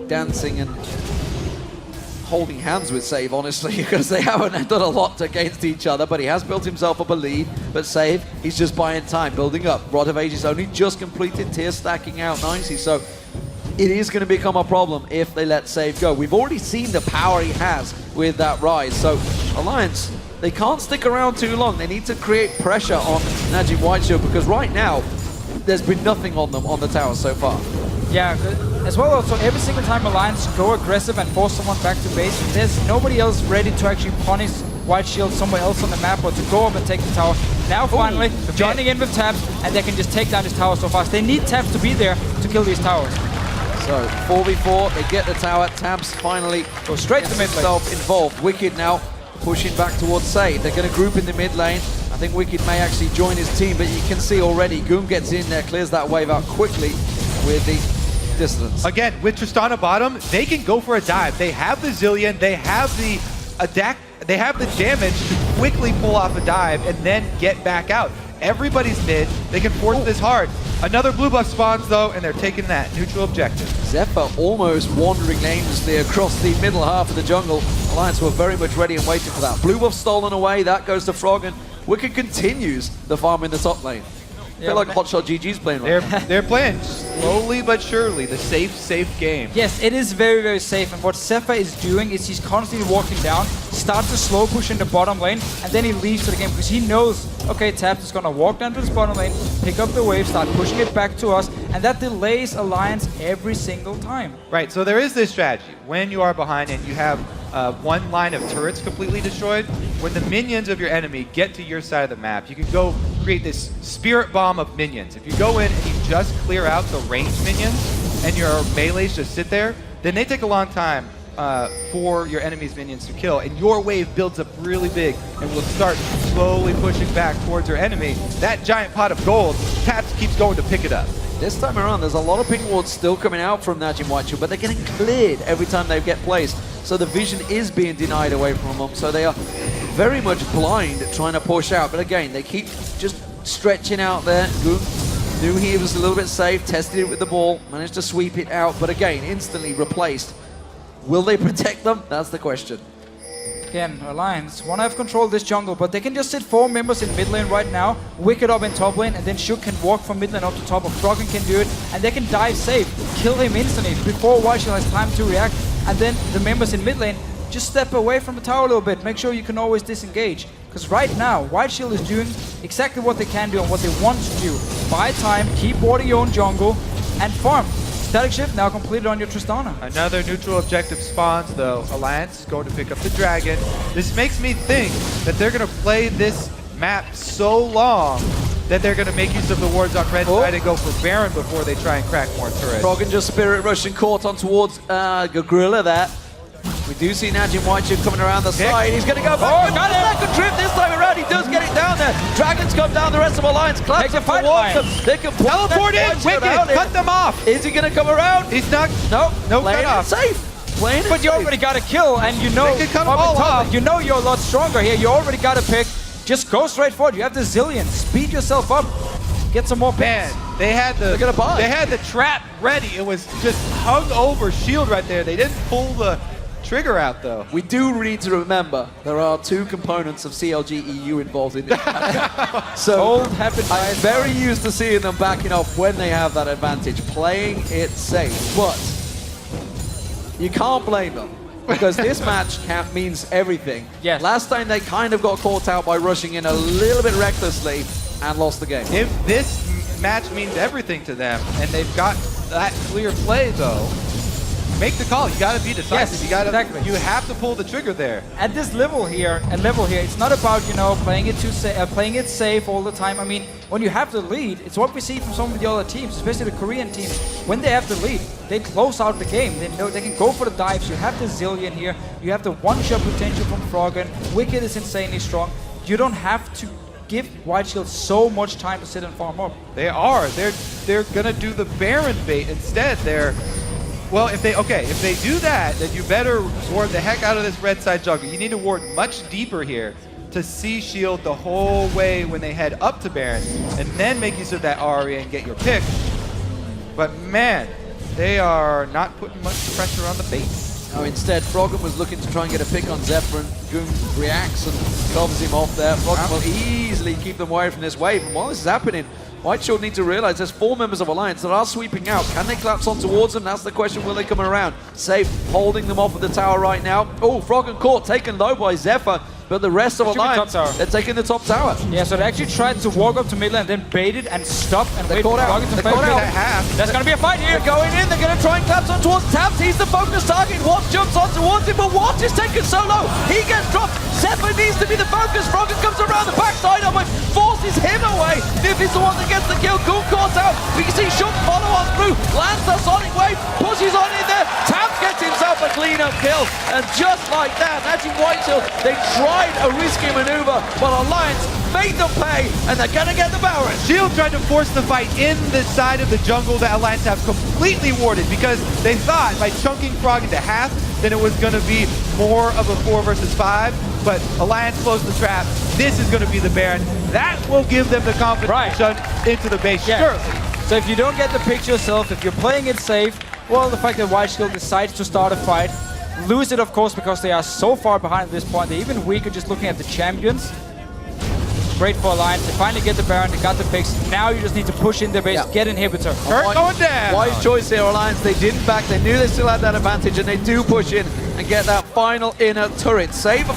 dancing and holding hands with Save, honestly, because they haven't done a lot against each other, but he has built himself up a lead. But Save, he's just buying time, building up. Rod of Ages only just completed, Tear stacking out nicely, so it is going to become a problem if they let Save go. We've already seen the power he has with that Rise, so Alliance, they can't stick around too long. They need to create pressure on Najib Whiteshield, because right now, there's been nothing on them on the tower so far. Yeah, as well also every single time Alliance go aggressive and force someone back to base, there's nobody else ready to actually punish White Shield somewhere else on the map or to go up and take the tower. Now finally, joining in with Tabs, and they can just take down this tower so fast. They need Tabs to be there to kill these towers. So 4v4, they get the tower. Tabs finally go straight to the mid lane. Involved. Wicked now pushing back towards Save. They're going to group in the mid lane. I think Wicked may actually join his team, but you can see already Goom gets in there, clears that wave out quickly with the distance. Again, with Tristana bottom, they can go for a dive. They have the Zillion, they have the they have the damage to quickly pull off a dive and then get back out. Everybody's mid, they can force this hard. Another blue buff spawns though, and they're taking that neutral objective. Zephyr almost wandering aimlessly across the middle half of the jungle. Alliance were very much ready and waiting for that. Blue buff stolen away, that goes to Frog, and Wicked continues the farm in the top lane. I feel like Hotshot GG's playing right now. They're playing slowly but surely the safe game. Yes, it is very, very safe. And what Zephyr is doing is he's constantly walking down, starts to slow push in the bottom lane, and then he leaves to the game because he knows, okay, Taps is going to walk down to this bottom lane, pick up the wave, start pushing it back to us, and that delays Alliance every single time. Right, so there is this strategy. When you are behind and you have one line of turrets completely destroyed, when the minions of your enemy get to your side of the map, you can go create this spirit bomb of minions. If you go in and you just clear out the ranged minions and your melees just sit there, then they take a long time for your enemy's minions to kill, and your wave builds up really big and will start slowly pushing back towards your enemy. That giant pot of gold, Taps keeps going to pick it up. This time around, there's a lot of ping wards still coming out from Najim White Shield, but they're getting cleared every time they get placed. So the vision is being denied away from them. So they are very much blind trying to push out. But again, they keep just stretching out there. Goom knew he was a little bit safe, tested it with the ball, managed to sweep it out, but again, instantly replaced. Will they protect them? That's the question. Again, Alliance want to have control of this jungle, but they can just sit 4 members in mid lane right now, Wicked up in top lane, and then Shook can walk from mid lane up to top, or Froggen can do it, and they can dive safe, kill him instantly before White Shield has time to react, and then the members in mid lane just step away from the tower a little bit, make sure you can always disengage. Because right now, White Shield is doing exactly what they can do and what they want to do. Buy time, keep warding your own jungle, and farm. Static shift now completed on your Tristana. Another neutral objective spawns though. Alliance is going to pick up the dragon. This makes me think that they're going to play this map so long that they're going to make use of the wards on red side and go for Baron before they try and crack more turrets. Froggen just Spirit Russian caught on towards Gorilla there. We do see Najim White Shield coming around the side. He's going to go back. Got it! Second trip this time around. He does get it down there. Dragons come down. The rest of Alliance collapse Take the fight towards line. them. They can Teleport in! Wicked! Cut them off! Is he going to come around? He's not... No. No Playing cut it off. safe. Playing it But you safe. already got a kill, and you know, They can cut them up all in top, off. you know you're a lot stronger here. You already got a pick. Just go straight forward. You have the Zillion. Speed yourself up. Get some more picks. Man, they had the trap ready. It was just hung over shield right there. They didn't pull the trigger out though. We do need to remember there are 2 components of CLG EU involved in this. So Old habit I'm very used to seeing them backing off when they have that advantage, playing it safe. But you can't blame them because this match means everything. Yes. Last time they kind of got caught out by rushing in a little bit recklessly and lost the game. If this match means everything to them and they've got that clear play though, make the call. You got to be decisive. Yes, exactly. You have to pull the trigger there. At this level here, it's not about playing it safe all the time. I mean, when you have the lead, it's what we see from some of the other teams, especially the Korean teams. When they have the lead, they close out the game. They know they can go for the dives. You have the Zillion here. You have the one-shot potential from Froggen. Wicked is insanely strong. You don't have to give White Shield so much time to sit and farm up. They are. They're gonna do the Baron bait instead. Well, if they do that, then you better ward the heck out of this red side jungle. You need to ward much deeper here to see shield the whole way when they head up to Baron, and then make use of that Aria and get your pick. But man, they are not putting much pressure on the base. No, instead, Froggen was looking to try and get a pick on Zephyr, and Goom reacts and covers him off there. Froggen will easily keep them away from this wave, and while this is happening, White Shield need to realize there's 4 members of Alliance that are sweeping out. Can they collapse on towards them? That's the question. Will they come around? Safe, holding them off at the tower right now. Oh, Froggen caught, taken low by Zephyr. But the rest of Alliance, they're taking the top tower. Yeah, so they actually tried to walk up to mid lane, then baited and stopped and waited for Froggen to fade out. There's going to be a fight here. They're going in, they're going to try and collapse on towards Taps. He's the focus target. Watt jumps on towards him, but Watt is taken so low. He gets dropped. Zephyr needs to be the focus. Froggen comes around the backside of him, forces him away. If he's the one that gets the kill, Goom caught out. We can see Shook follow on through, lands the Sonic Wave, pushes on in there. Taps gets himself a clean-up kill. And just like that, Najim White Shield, they tried a risky maneuver, but Alliance made them pay, and they're gonna get the Baron. Shield tried to force the fight in the side of the jungle that Alliance have completely warded because they thought by chunking Frog into half, then it was gonna be more of a 4 versus 5, but Alliance closed the trap. This is gonna be the Baron. That will give them the confidence to shut into the base, surely. So if you don't get the pick yourself, if you're playing it safe, well, the fact that White Shield decides to start a fight, lose it, of course, because they are so far behind at this point. They're even weaker just looking at the champions. Great for Alliance. They finally get the Baron, they got the picks. Now you just need to push in the base, get inhibitor. Turret going down. Wise choice here, Alliance. They didn't back. They knew they still had that advantage, and they do push in and get that final inner turret. Save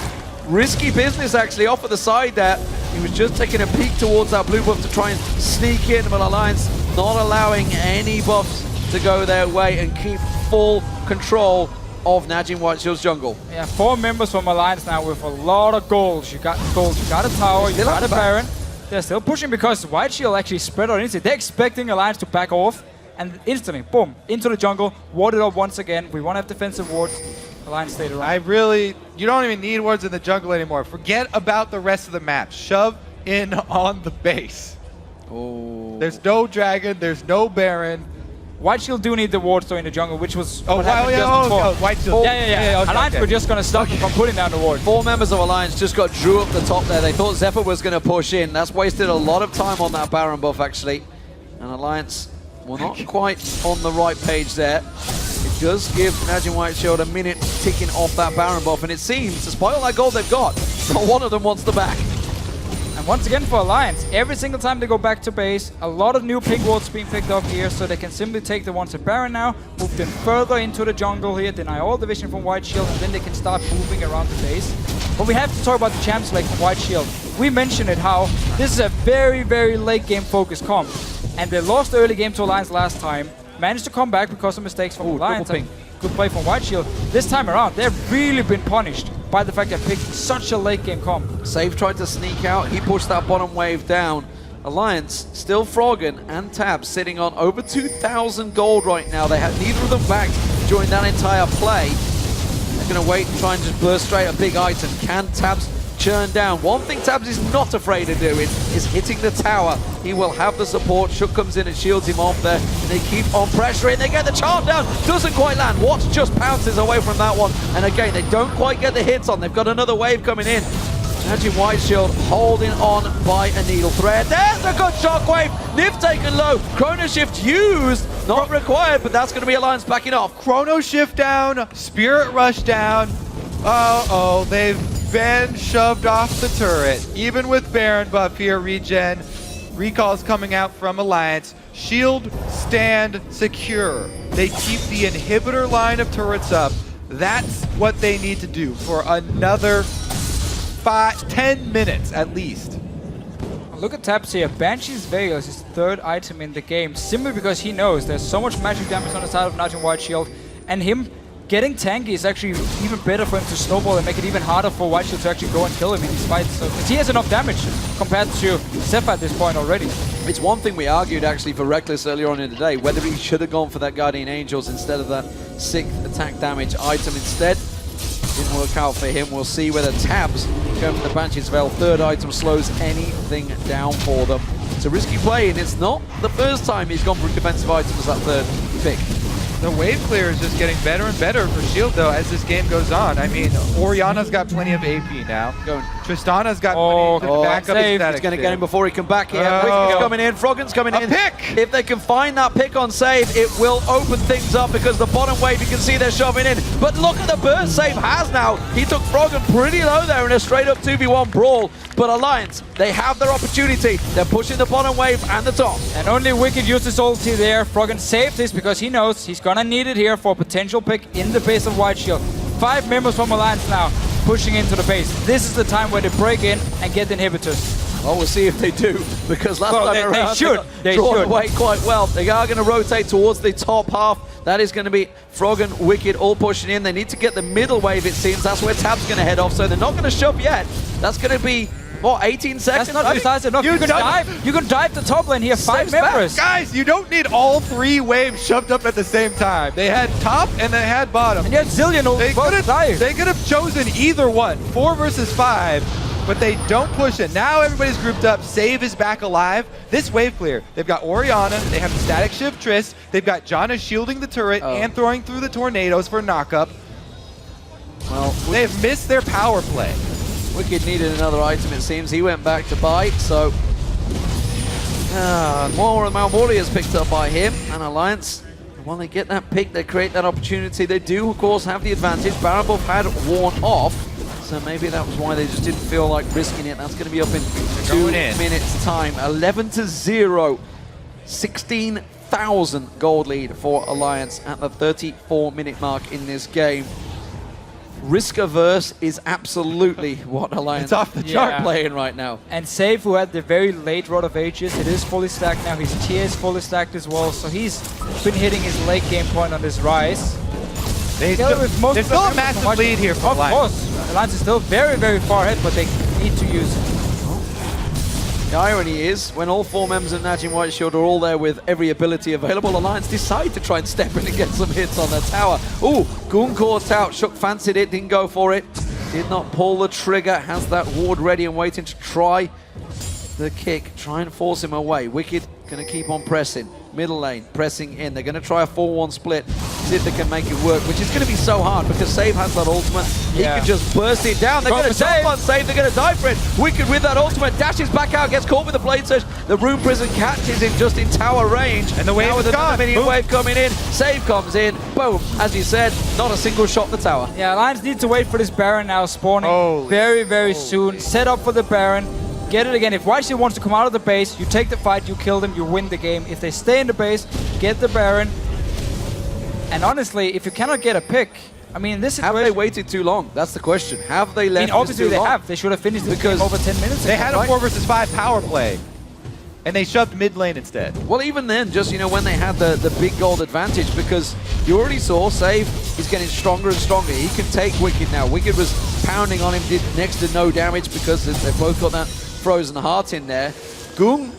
risky business, actually, off of the side there. He was just taking a peek towards that blue buff to try and sneak in, but Alliance not allowing any buffs to go their way and keep full control of Najin Whiteshield's jungle. Yeah, 4 members from Alliance now with a lot of goals. You got gold, you got a tower, you got a Baron. They're still pushing because White Shield actually spread out instantly. They're expecting Alliance to back off, and instantly, boom, into the jungle, warded up once again. We want to have defensive wards. Alliance stayed around. You don't even need wards in the jungle anymore. Forget about the rest of the map. Shove in on the base. Oh. There's no dragon, there's no Baron. White Shield do need the wards though in the jungle, which was Oh, what happened just before. White Shield. Yeah. Okay, Alliance were just going to stop them from putting down the ward. 4 members of Alliance just got Drew up the top there. They thought Zephyr was going to push in. That's wasted a lot of time on that Baron buff, actually. And Alliance were not quite on the right page there. It does give Najin Whiteshield a minute ticking off that Baron buff, and it seems, despite all that gold they've got, not one of them wants the back. And once again for Alliance, every single time they go back to base, a lot of new pink wards being picked up here, so they can simply take the ones at Baron now, move them further into the jungle here, deny all the vision from White Shield, and then they can start moving around the base. But we have to talk about the champ select from White Shield. We mentioned it, how this is a very, very late game focused comp. And they lost the early game to Alliance last time, managed to come back because of mistakes from Alliance. Good play from White Shield. This time around, they've really been punished by the fact they picked such a late game comp. Save tried to sneak out. He pushed that bottom wave down. Alliance, still Froggen and Tabs sitting on over 2,000 gold right now. They had neither of them backed during that entire play. They're going to wait and try and just burst straight a big item. Can Tabs churn down? One thing Tabs is not afraid of doing is hitting the tower. He will have the support. Shook comes in and shields him off there. And they keep on pressuring. They get the charm down. Doesn't quite land. Watts just pounces away from that one. And again, they don't quite get the hits on. They've got another wave coming in. Najin Whiteshield holding on by a needle thread. There's a good shockwave. Niv taken low. Chrono Shift used. Not required, but that's going to be Alliance backing off. Chrono Shift down. Spirit Rush down. Uh-oh, they've been shoved off the turret. Even with Baron buff here, regen. Recalls coming out from Alliance. Shield, stand, secure. They keep the inhibitor line of turrets up. That's what they need to do for another 10 minutes at least. Look at Tabs here. Banshee's Veil is his 3rd item in the game, simply because he knows there's so much magic damage on the side of Najin Whiteshield, and him getting tanky is actually even better for him to snowball and make it even harder for Whiteshield to actually go and kill him in these fights. So, because he has enough damage compared to Zephyr at this point already. It's one thing we argued actually for Reckless earlier on in the day, whether he should have gone for that Guardian Angels instead of that 6th attack damage item instead. Didn't work out for him. We'll see whether Tabs going for the Banshee's Veil 3rd item slows anything down for them. It's a risky play, and it's not the first time he's gone for defensive items as that 3rd pick. The wave clear is just getting better and better for Shield, though, as this game goes on. I mean, Orianna's got plenty of AP now. Tristana's got plenty to back up his static. He's going to get him before he can back here. Wicked's coming in, Froggen's coming in. A pick! If they can find that pick on save, it will open things up because the bottom wave, you can see they're shoving in. But look at the burst save has now. He took Froggen pretty low there in a straight up 2v1 brawl. But Alliance, they have their opportunity. They're pushing the bottom wave and the top. And only Wicked used his ulti there. Froggen saved this because he knows he's gonna need it here for a potential pick in the base of White Shield. 5 members from Alliance now pushing into the base. This is the time where they break in and get the inhibitors. Well, we'll see if they do, because last time around they should. They drawn away quite well. They are going to rotate towards the top half. That is going to be Froggen, Wicked all pushing in. They need to get the middle wave, it seems. That's where Tab's going to head off, so they're not going to shove yet. That's going to be, what, 18 seconds? That's not precise enough. You can dive the top lane here, 5 members. Guys, you don't need all 3 waves shoved up at the same time. They had top and they had bottom. And you had Zillion both dive. They could have chosen either one, 4 versus 5. But they don't push it. Now everybody's grouped up. Save is back alive. This wave clear. They've got Orianna. They have the static shift Triss. They've got Janna shielding the turret and throwing through the tornadoes for knockup. Well, they've missed their power play. Wicked needed another item, it seems. He went back to bite, so more of Malmorty is picked up by him. And Alliance, when they get that pick, they create that opportunity. They do, of course, have the advantage. Baron buff had worn off. So maybe that was why they just didn't feel like risking it. That's going to be up in 2 going in. minutes' time. 11-0. 16,000 gold lead for Alliance at the 34-minute mark in this game. Risk averse is absolutely what Alliance It's off the chart. are playing right now. And Save, who had the very late Rod of Ages, it is fully stacked now. His tier is fully stacked as well, so he's been hitting his late game point on this rise. There's Together with most still of a the massive White lead here for Of Alliance. course, Alliance is still very, very far ahead, but they need to use it. The irony is, when all 4 members of Najim White Shield are all there with every ability available, Alliance decide to try and step in and get some hits on the tower. Ooh, Goon caught out. Shook fancied it, didn't go for it. Did not pull the trigger. Has that ward ready and waiting to try the kick. Try and force him away. Wicked going to keep on pressing. Middle lane, pressing in. They're going to try a 4-1 split. See if they can make it work, which is going to be so hard because Save has that ultimate. He can just burst it down. They're going to jump on Save. They're going to die for it. Wicked with that ultimate dashes back out, gets caught with the blade surge. The Rune Prison catches him just in tower range. And the wave now with is another gone. minion Boom. wave coming in. Save comes in. Boom. As you said, not a single shot the tower. Yeah, Alliance needs to wait for this Baron now spawning very soon. Set up for the Baron. Get it again. If White Shield wants to come out of the base, you take the fight, you kill them, you win the game. If they stay in the base, get the Baron. And honestly, if you cannot get a pick, I mean, this situation... Have they waited too long? That's the question. Have they left obviously this too they long? have. They should have finished this game over 10 minutes They ago, had a right? 4 versus 5 power play. And they shoved mid lane instead. Well, even then, just, you know, when they had the big gold advantage, because you already saw Save is getting stronger and stronger. He can take Wicked now. Wicked was pounding on him, did next to no damage because they've both got that frozen heart in there. Goong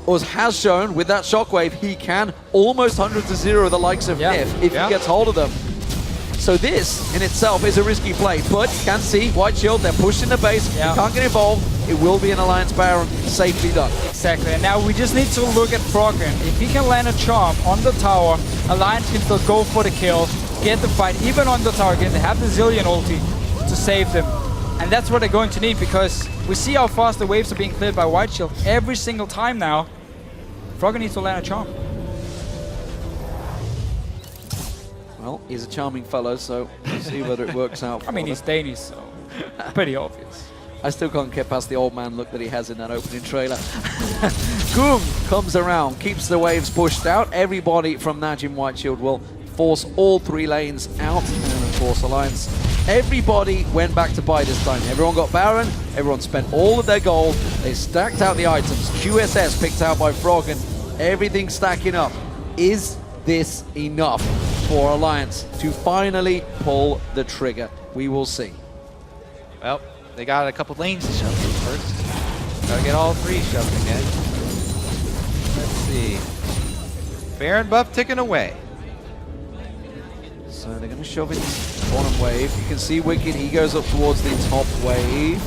has shown with that shockwave he can almost 100-0 the likes of Nif if he gets hold of them. So this in itself is a risky play, but you can see White Shield, they're pushing the base, you can't get involved, it will be an Alliance Baron, safely done. Exactly, and now we just need to look at Froggen. If he can land a charm on the tower, Alliance can still go for the kill, get the fight, even on the tower again. They have the Zillion ulti to save them. And that's what they're going to need, because we see how fast the waves are being cleared by White Shield every single time now. Froggen needs to land a charm. Well, he's a charming fellow, so we'll see whether it works out for I mean, them. he's Danish, so pretty obvious. I still can't get past the old man look that he has in that opening trailer. Goong comes around, keeps the waves pushed out. Everybody from Najim White Shield will force all 3 lanes out. And of course, Alliance, everybody went back to buy this time. Everyone got Baron, everyone spent all of their gold. They stacked out the items. QSS picked out by Froggen. Everything stacking up. Is this enough for Alliance to finally pull the trigger? We will see. Well, they got a couple lanes to shove in first. Gotta get all 3 shoved again. Let's see. Baron buff ticking away. So they're going to shove in the bottom wave. You can see Wicked, he goes up towards the top wave.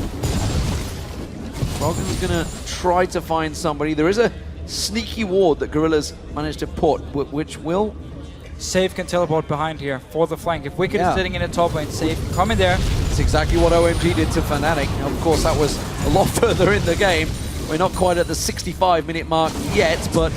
Froggen's going to try to find somebody. There is a sneaky ward that Gorillas managed to put, which will... Save can teleport behind here for the flank. If Wicked is sitting in the top lane, Save can come in there. It's exactly what OMG did to Fnatic. Now, of course, that was a lot further in the game. We're not quite at the 65-minute mark yet, but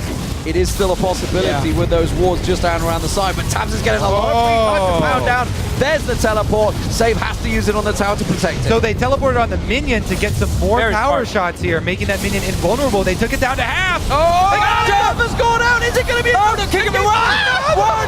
it is still a possibility with those wards just down around the side. But Tabs is getting a lot of free time to pound down. There's the teleport. Save has to use it on the tower to protect it. So they teleported on the minion to get some more power shots here, making that minion invulnerable. They took it down to half. Oh, Jeff has gone out. Is it going to be? Oh, they're kicking him away. 1,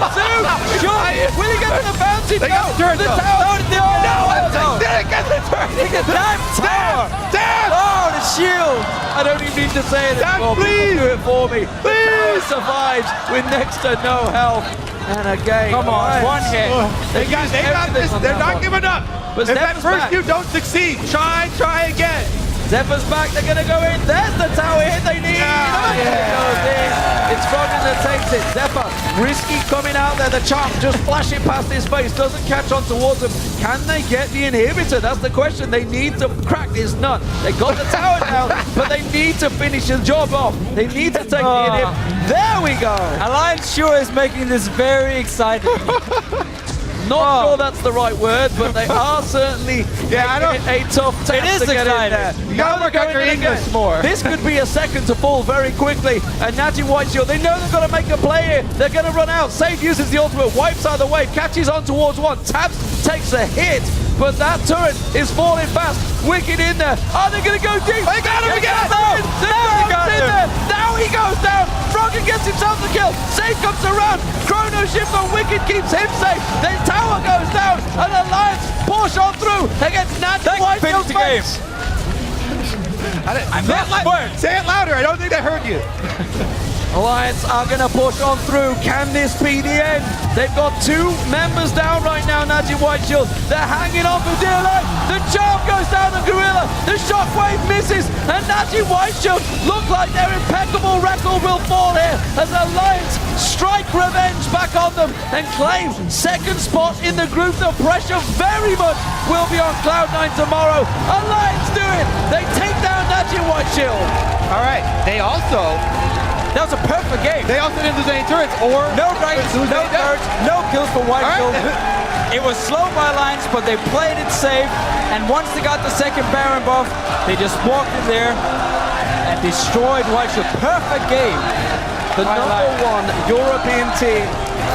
2, shot. Will he get to the bounty? They got the turret, the though. tower. No, they didn't get the turret. They get that tower. Damn! Oh, the shield. I don't even need to say it anymore. please. Do it for me. Please. Survives with next to no health. And again, Come on, one hit. They got this. They're not giving up. But If at Zephyr's first back. you don't succeed, try again. Zephyr's back, they're going to go in. There's the tower hit they need. It's Froggen that takes it. Zephyr, risky coming out there. The charm just flashing past his face, doesn't catch on towards him. Can they get the inhibitor? That's the question. They need to crack this nut. They got the tower down, but they need to finish the job off. They need to take the inhibitor. There we go. Alliance sure is making this very exciting. Not sure that's the right word, but they are certainly making it a tough task is to get in exciting. there. You gotta Now work they're out your going in English again. more. This could be a second to fall very quickly. And Najim White Shield, they know they've got to make a play here. They're going to run out. Save uses the ultimate, wipes out the wave, catches on towards one. Tabs takes a hit. but that turret is falling fast. Wicked in there. Are they going to go deep? They got him again! Now he goes down. Froggen gets himself the kill. Safe comes around. Chrono Shift on Wicked keeps him safe. Then tower goes down, and Alliance push on through against Natty White. Finish the game. Say it louder. I don't think I heard you. Alliance are going to push on through. Can this be the end? They've got 2 members down right now, Najee Whiteshield. They're hanging on for dear life. The charm goes down on Gorilla. The shockwave misses. And Najee Whiteshield look like their impeccable record will fall here as Alliance strike revenge back on them and claim second spot in the group. The pressure very much will be on Cloud9 tomorrow. Alliance do it. They take down Najee Whiteshield. All right. They also... That was a perfect game. They also didn't lose any turrets or... No rights, no birds, no kills for Whiteshield. It was slow by Alliance, but they played it safe. And once they got the second Baron buff, they just walked in there and destroyed Whiteshield. Perfect game. The #1 European team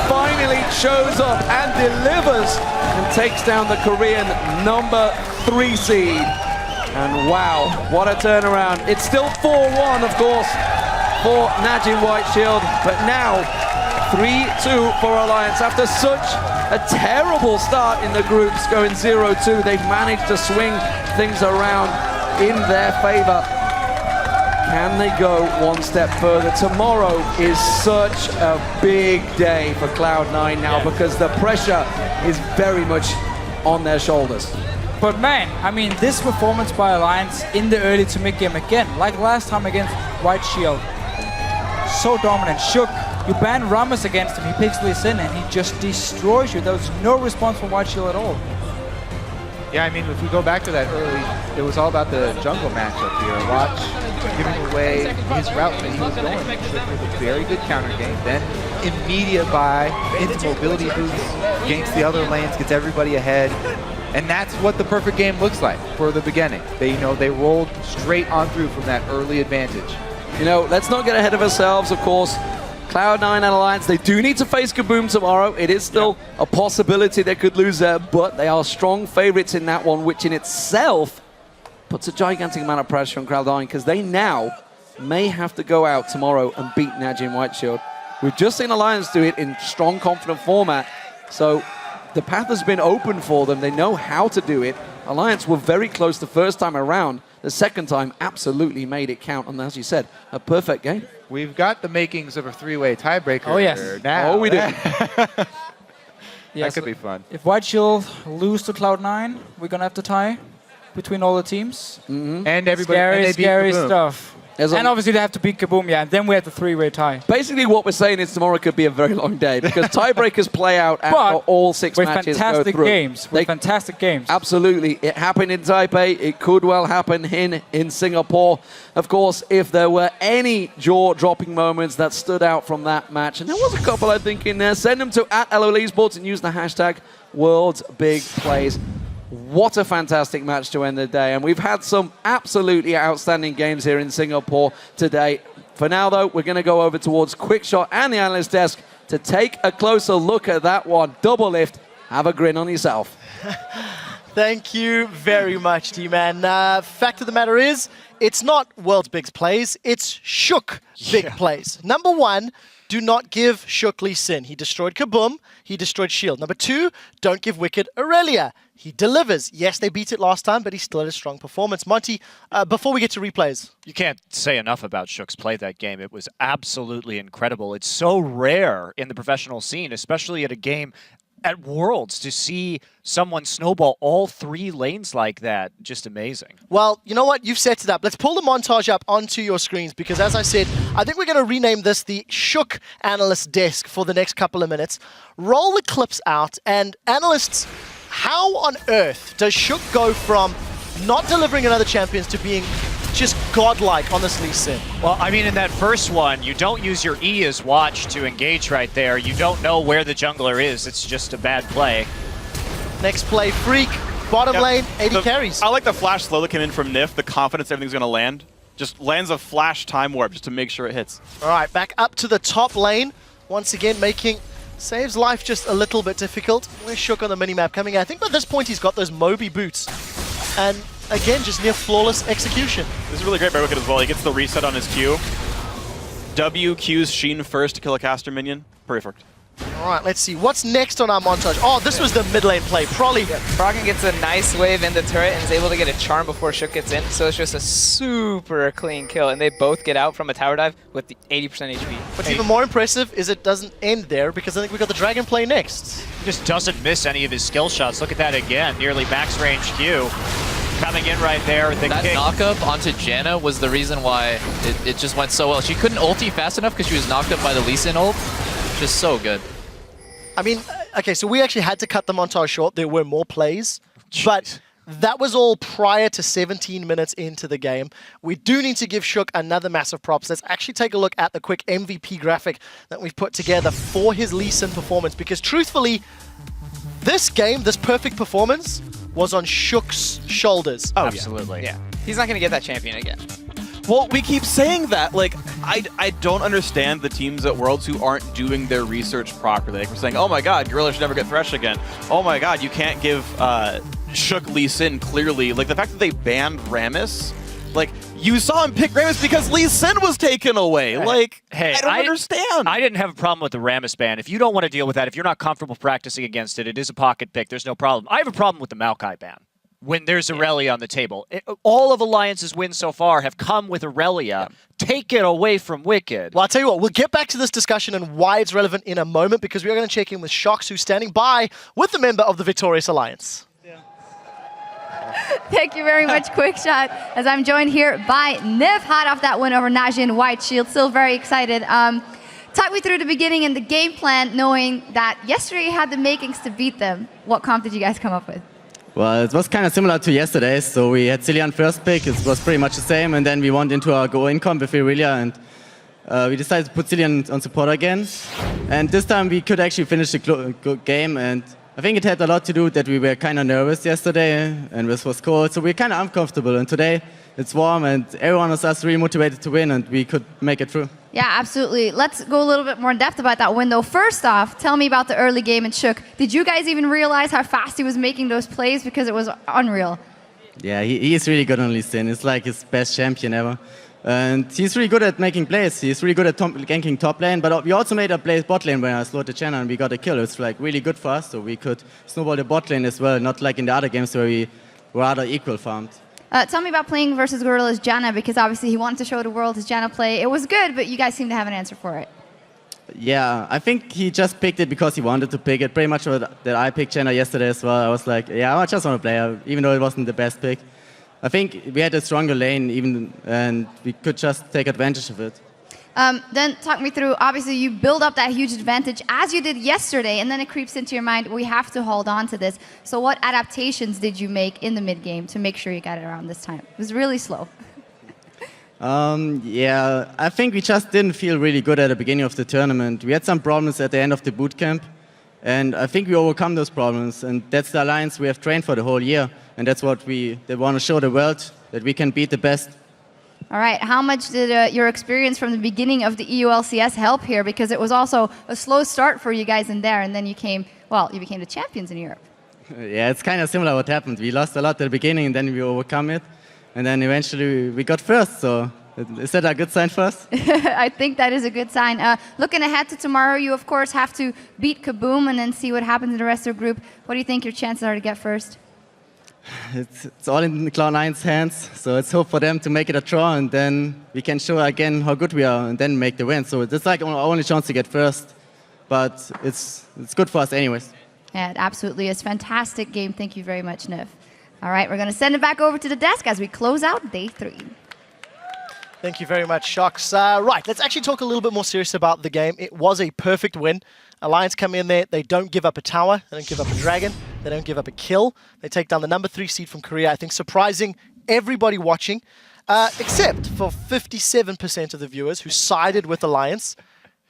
finally shows up and delivers and takes down the Korean #3 seed. And wow, what a turnaround. It's still 4-1, of course, for Najee Whiteshield, but now 3-2 for Alliance. After such a terrible start in the groups, going 0-2, they've managed to swing things around in their favor. Can they go one step further? Tomorrow is such a big day for Cloud9 now because the pressure is very much on their shoulders. But man, I mean, this performance by Alliance in the early to mid game again, like last time against Whiteshield, so dominant. Shook, you ban Rammus against him, he picks Lee Sin and he just destroys you. There was no response from Whiteshield at all. Yeah, I mean, if we go back to that early, it was all about the jungle matchup here. Watch giving away his route that he was going. Shook with a very good counter game. Then immediate buy into mobility boosts against the other lanes, gets everybody ahead. And that's what the perfect game looks like for the beginning. They, they rolled straight on through from that early advantage. Let's not get ahead of ourselves, of course. Cloud9 and Alliance, they do need to face Kaboom tomorrow. It is still a possibility they could lose there, but they are strong favorites in that one, which in itself puts a gigantic amount of pressure on Cloud9 because they now may have to go out tomorrow and beat Najee Whiteshield. We've just seen Alliance do it in strong, confident format, so the path has been open for them. They know how to do it. Alliance were very close the first time around. The second time absolutely made it count, and as you said, a perfect game. We've got the makings of a 3-way tiebreaker. Oh, yes. Now. Oh, we do. That could be fun. If Whiteshield lose to Cloud9, we're gonna have to tie between all the teams. And everybody. Scary stuff. And obviously they have to beat Kaboom, yeah, and then we have the 3-way tie. Basically what we're saying is tomorrow could be a very long day because tiebreakers play out after all 6 matches go through. With fantastic games. Absolutely. It happened in Taipei. It could well happen in Singapore. Of course, if there were any jaw-dropping moments that stood out from that match, and there was a couple, I think, in there, send them to @LOLesports and use the hashtag #WorldsBigPlays. What a fantastic match to end the day. And we've had some absolutely outstanding games here in Singapore today. For now, though, we're going to go over towards Quickshot and the analyst desk to take a closer look at that one. Double lift. Have a grin on yourself. Thank you very much, T-Man. Fact of the matter is, it's not World's Big Plays, it's Shook Big Plays. Number 1, do not give Shook Lee Sin. He destroyed Kaboom, he destroyed Shield. Number 2, don't give Wicked Aurelia. He delivers. Yes, they beat it last time, but he still had a strong performance. Monty, before we get to replays. You can't say enough about Shook's play that game. It was absolutely incredible. It's so rare in the professional scene, especially at a game at Worlds, to see someone snowball all 3 lanes like that. Just amazing. Well, you know what? You've set it up. Let's pull the montage up onto your screens because, as I said, I think we're going to rename this the Shook Analyst Desk for the next couple of minutes. Roll the clips out, and analysts, how on earth does Shook go from not delivering another champions to being just godlike on this Lee Sin? Well, I mean, in that first one, you don't use your E as watch to engage right there. You don't know where the jungler is. It's just a bad play. Next play, Freak. Bottom lane, 80 carries. I like the flash slow that came in from Nif, the confidence everything's going to land. Just lands a flash time warp just to make sure it hits. All right, back up to the top lane. Once again, making Saves life just a little bit difficult. Where's Shook on the minimap coming in? I think by this point he's got those Moby boots. And again, just near flawless execution. This is really great by Wicked as well. He gets the reset on his Q. W Qs Sheen first to kill a caster minion. Perfect. All right, let's see. What's next on our montage? Oh, this was the mid lane play. Probably. Yeah, Froggen gets a nice wave in the turret and is able to get a charm before Shook gets in. So it's just a super clean kill. And they both get out from a tower dive with the 80% HP. What's even more impressive is it doesn't end there because I think we got the dragon play next. He just doesn't miss any of his skill shots. Look at that again. Nearly max range Q. Coming in right there. That knock-up onto Janna was the reason why it just went so well. She couldn't ulti fast enough because she was knocked up by the Lee Sin ult. Just so good. I mean, okay, so we actually had to cut the montage short. There were more plays, but that was all prior to 17 minutes into the game. We do need to give Shook another massive props. Let's actually take a look at the quick MVP graphic that we've put together for his Lee Sin performance, because truthfully, this game, this perfect performance, was on Shook's shoulders. Oh, absolutely. Yeah. He's not going to get that champion again. Well, we keep saying that. Like, I don't understand the teams at Worlds who aren't doing their research properly. Like, we're saying, oh my god, Gorilla should never get Thresh again. Oh my god, you can't give Shook Lee Sin clearly. Like, the fact that they banned Rammus, like, you saw him pick Rammus because Lee Sin was taken away. Like, hey, I don't understand. I didn't have a problem with the Rammus ban. If you don't want to deal with that, if you're not comfortable practicing against it, it is a pocket pick. There's no problem. I have a problem with the Maokai ban. When there's Aurelia on the table. All of Alliance's wins so far have come with Aurelia. Take it away from Wicked. Well, I'll tell you what, we'll get back to this discussion and why it's relevant in a moment, because we are going to check in with Shox, who's standing by with a member of the Victorious Alliance. Thank you very much, Quick Shot, as I'm joined here by Nev, hot off that win over Najin White Shield. Still very excited. Talk me through the beginning and the game plan, knowing that yesterday you had the makings to beat them. What comp did you guys come up with? Well, it was kind of similar to yesterday. So we had Cillian first pick. It was pretty much the same. And then we went into our go-in comp with Irelia. And we decided to put Cillian on support again. And this time we could actually finish the game. And I think it had a lot to do that we were kind of nervous yesterday. And this was cold. So we're kind of uncomfortable. And today it's warm. And everyone was us really motivated to win. And we could make it through. Yeah, absolutely. Let's go a little bit more in depth about that win, though. First off, tell me about the early game and Shook. Did you guys even realize how fast he was making those plays? Because it was unreal. Yeah, he's really good on Lee Sin. It's like his best champion ever. And he's really good at making plays. He's really good at ganking top lane. But we also made a play bot lane where I slowed the channel and we got a kill. It's like really good for us, so we could snowball the bot lane as well, not like in the other games where we rather equal farmed. Tell me about playing versus Gorilla's Janna, because obviously he wanted to show the world his Janna play. It was good, but you guys seem to have an answer for it. Yeah, I think he just picked it because he wanted to pick it. Pretty much that I picked Janna yesterday as well. I was like, yeah, I just want to play her, even though it wasn't the best pick. I think we had a stronger lane, and we could just take advantage of it. Then talk me through, obviously you build up that huge advantage as you did yesterday, and then it creeps into your mind, we have to hold on to this. So what adaptations did you make in the mid game to make sure you got it around this time? It was really slow. Yeah, I think we just didn't feel really good at the beginning of the tournament. We had some problems at the end of the boot camp, and I think we overcome those problems, and that's the alliance we have trained for the whole year, and that's what they want to show the world, that we can beat the best. All right, how much did your experience from the beginning of the EULCS help here? Because it was also a slow start for you guys in there, and then you became the champions in Europe. Yeah, it's kind of similar what happened. We lost a lot at the beginning, and then we overcome it, and then eventually we got first, so is that a good sign for us? I think that is a good sign. Looking ahead to tomorrow, you of course have to beat Kaboom and then see what happens in the rest of the group. What do you think your chances are to get first? It's all in Cloud9's hands, so let's hope for them to make it a draw, and then we can show again how good we are, and then make the win. So it's like our only chance to get first, but it's good for us anyways. Yeah, it absolutely is. Fantastic game. Thank you very much, Nev. All right, we're going to send it back over to the desk as we close out day 3. Thank you very much, Shox. Right, let's actually talk a little bit more serious about the game. It was a perfect win. Alliance come in there, they don't give up a tower, they don't give up a dragon, they don't give up a kill. They take down the number 3 seed from Korea, I think surprising everybody watching, except for 57% of the viewers who sided with Alliance.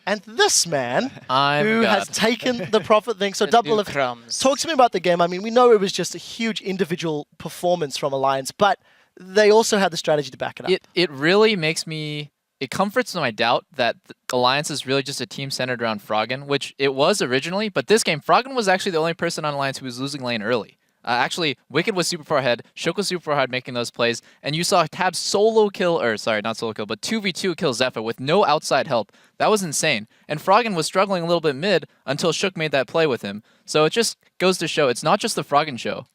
And this man, who has taken the profit thing, so double of crumbs. Talk to me about the game. I mean, we know it was just a huge individual performance from Alliance, but they also had the strategy to back it up. It really makes me it comforts my doubt that Alliance is really just a team centered around Froggen, which it was originally, but this game, Froggen was actually the only person on Alliance who was losing lane early. Actually, Wicked was super far ahead, Shook was super far ahead making those plays, and you saw Tab solo kill, or sorry, not solo kill, but 2v2 kill Zephyr with no outside help. That was insane. And Froggen was struggling a little bit mid until Shook made that play with him. So it just goes to show, it's not just the Froggen show.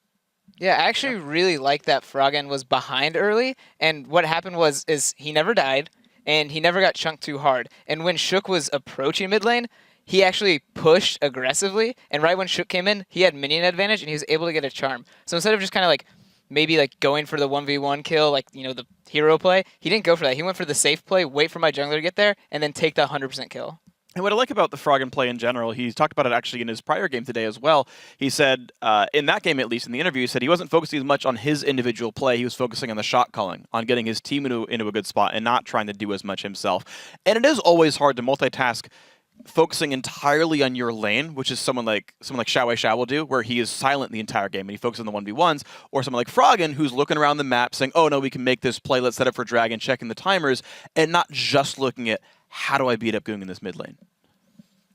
Yeah, I actually really like that Froggen was behind early, and what happened is he never died, and he never got chunked too hard. And when Shook was approaching mid lane, he actually pushed aggressively, and right when Shook came in, he had minion advantage, and he was able to get a charm. So instead of just kind of like maybe like going for the 1v1 kill, like, you know, the hero play, he didn't go for that. He went for the safe play, wait for my jungler to get there, and then take the 100% kill. And what I like about the Froggen play in general, he talked about it actually in his prior game today as well. He said, in that game at least, in the interview, he said he wasn't focusing as much on his individual play. He was focusing on the shot calling, on getting his team into a good spot and not trying to do as much himself. And it is always hard to multitask focusing entirely on your lane, which is someone like Xiao Wei will do, where he is silent the entire game and he focuses on the 1v1s, or someone like Froggen, who's looking around the map saying, oh no, we can make this play, let's set up for Dragon, checking the timers, and not just looking at how do I beat up Goong in this mid lane.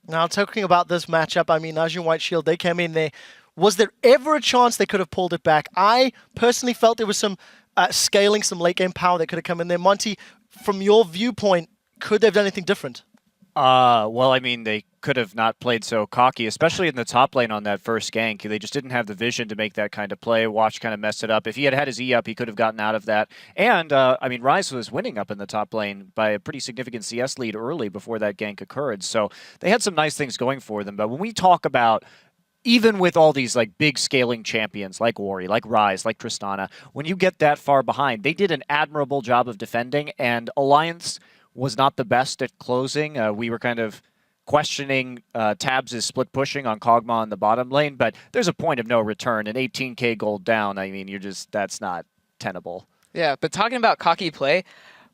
Now, talking about this matchup, I mean, Najin White Shield, they came in there. Was there ever a chance they could have pulled it back? I personally felt there was some scaling, some late game power that could have come in there. Monty, from your viewpoint, could they have done anything different? Well, I mean, they could have not played so cocky, especially in the top lane on that first gank. They just didn't have the vision to make that kind of play. Watch kind of messed it up. If he had had his E up, he could have gotten out of that. And, I mean, Ryze was winning up in the top lane by a pretty significant CS lead early before that gank occurred. So they had some nice things going for them. But when we talk about even with all these like big scaling champions like Wari, like Ryze, like Tristana, when you get that far behind, they did an admirable job of defending, and Alliance was not the best at closing. We were kind of questioning Tabs' split pushing on Kog'Maw in the bottom lane, but there's a point of no return, and 18k gold down, I mean, that's not tenable. Yeah, but talking about cocky play,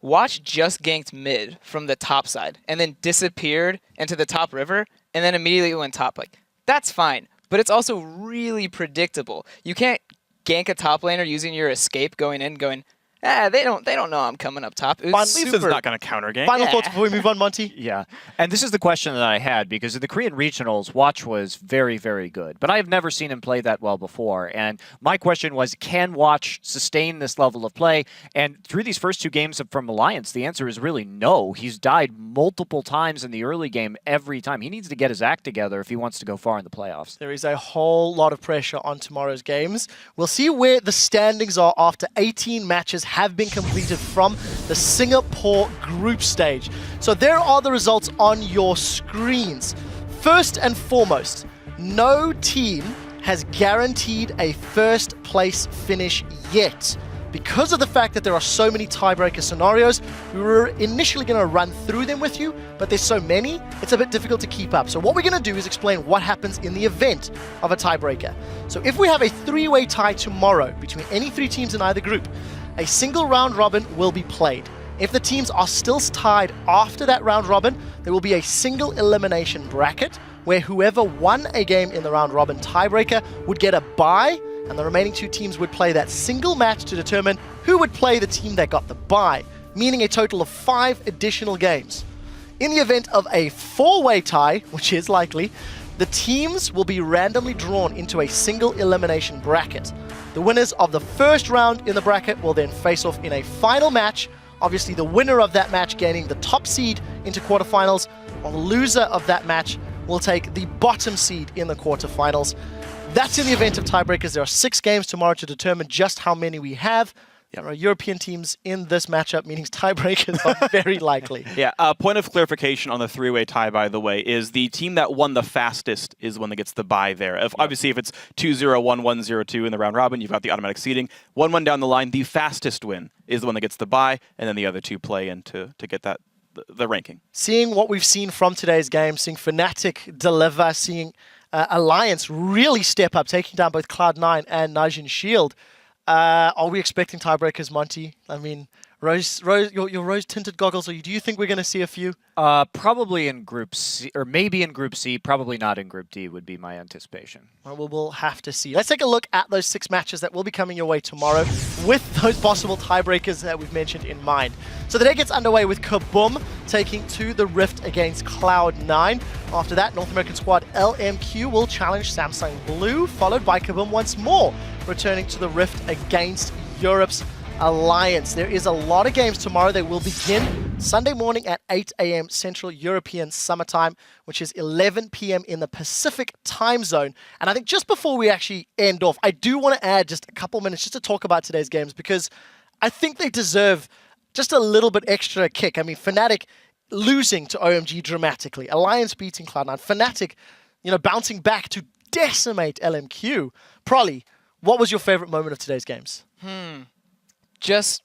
Watch just ganked mid from the top side and then disappeared into the top river and then immediately went top. Like, that's fine, but it's also really predictable. You can't gank a top laner using your escape going in, going, they don't know I'm coming up top. Leafson's not going to counter game. Final thoughts before we move on, Monty? Yeah, and this is the question that I had, because in the Korean regionals, Watch was very, very good, but I have never seen him play that well before, and my question was, can Watch sustain this level of play? And through these first two games from Alliance, the answer is really no. He's died multiple times in the early game every time. He needs to get his act together if he wants to go far in the playoffs. There is a whole lot of pressure on tomorrow's games. We'll see where the standings are after 18 matches have been completed from the Singapore group stage. So there are the results on your screens. First and foremost, no team has guaranteed a first place finish yet. Because of the fact that there are so many tiebreaker scenarios, we were initially going to run through them with you, but there's so many, it's a bit difficult to keep up. So what we're going to do is explain what happens in the event of a tiebreaker. So if we have a three-way tie tomorrow between any three teams in either group, a single round robin will be played. If the teams are still tied after that round robin, there will be a single elimination bracket where whoever won a game in the round robin tiebreaker would get a bye, and the remaining two teams would play that single match to determine who would play the team that got the bye, meaning a total of 5 additional games. In the event of a four-way tie, which is likely, the teams will be randomly drawn into a single elimination bracket. The winners of the first round in the bracket will then face off in a final match, obviously the winner of that match gaining the top seed into quarterfinals, while the loser of that match will take the bottom seed in the quarterfinals. That's in the event of tiebreakers. There are 6 games tomorrow to determine just how many we have. There are European teams in this matchup, meaning tiebreakers are very likely. Yeah, point of clarification on the three-way tie, by the way, is the team that won the fastest is the one that gets the bye there. Obviously, if it's 2-0, 1-1, 0-2 in the round robin, you've got the automatic seeding. 1-1 down the line, the fastest win is the one that gets the bye, and then the other two play in to get that the ranking. Seeing what we've seen from today's game, seeing Fnatic deliver, seeing Alliance really step up, taking down both Cloud9 and Najin Shield. Are we expecting tiebreakers, Monty? I mean, your rose-tinted goggles, or do you think we're going to see a few? Probably in Group C, or maybe in Group C. Probably not in Group D would be my anticipation. Well, we'll have to see. Let's take a look at those 6 matches that will be coming your way tomorrow with those possible tiebreakers that we've mentioned in mind. So the day gets underway with Kaboom taking to the Rift against Cloud9. After that, North American squad LMQ will challenge Samsung Blue, followed by Kaboom once more, returning to the Rift against Europe's Alliance. There is a lot of games tomorrow. They will begin Sunday morning at 8 a.m. Central European Summer Time, which is 11 p.m. in the Pacific time zone. And I think just before we actually end off, I do want to add just a couple minutes just to talk about today's games, because I think they deserve just a little bit extra kick. I mean, Fnatic losing to OMG dramatically, Alliance beating Cloud9, Fnatic, bouncing back to decimate LMQ. Prolly, what was your favorite moment of today's games? Just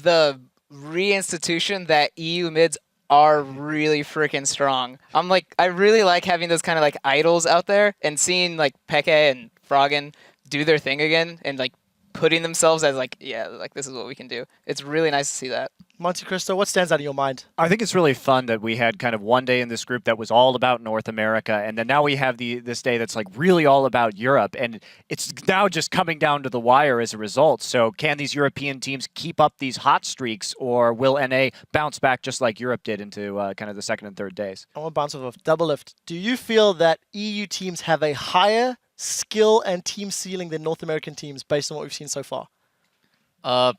the reinstitution that EU mids are really freaking strong. I really like having those kind of like idols out there and seeing like Peke and Froggen do their thing again and like putting themselves as this is what we can do. It's really nice to see that. Monte Cristo, what stands out in your mind? I think it's really fun that we had kind of one day in this group that was all about North America, and then now we have this day that's like really all about Europe, and it's now just coming down to the wire as a result. So can these European teams keep up these hot streaks, or will NA bounce back just like Europe did into kind of the second and third days? I want to bounce off Double Lift. Do you feel that EU teams have a higher skill and team ceiling than North American teams based on what we've seen so far?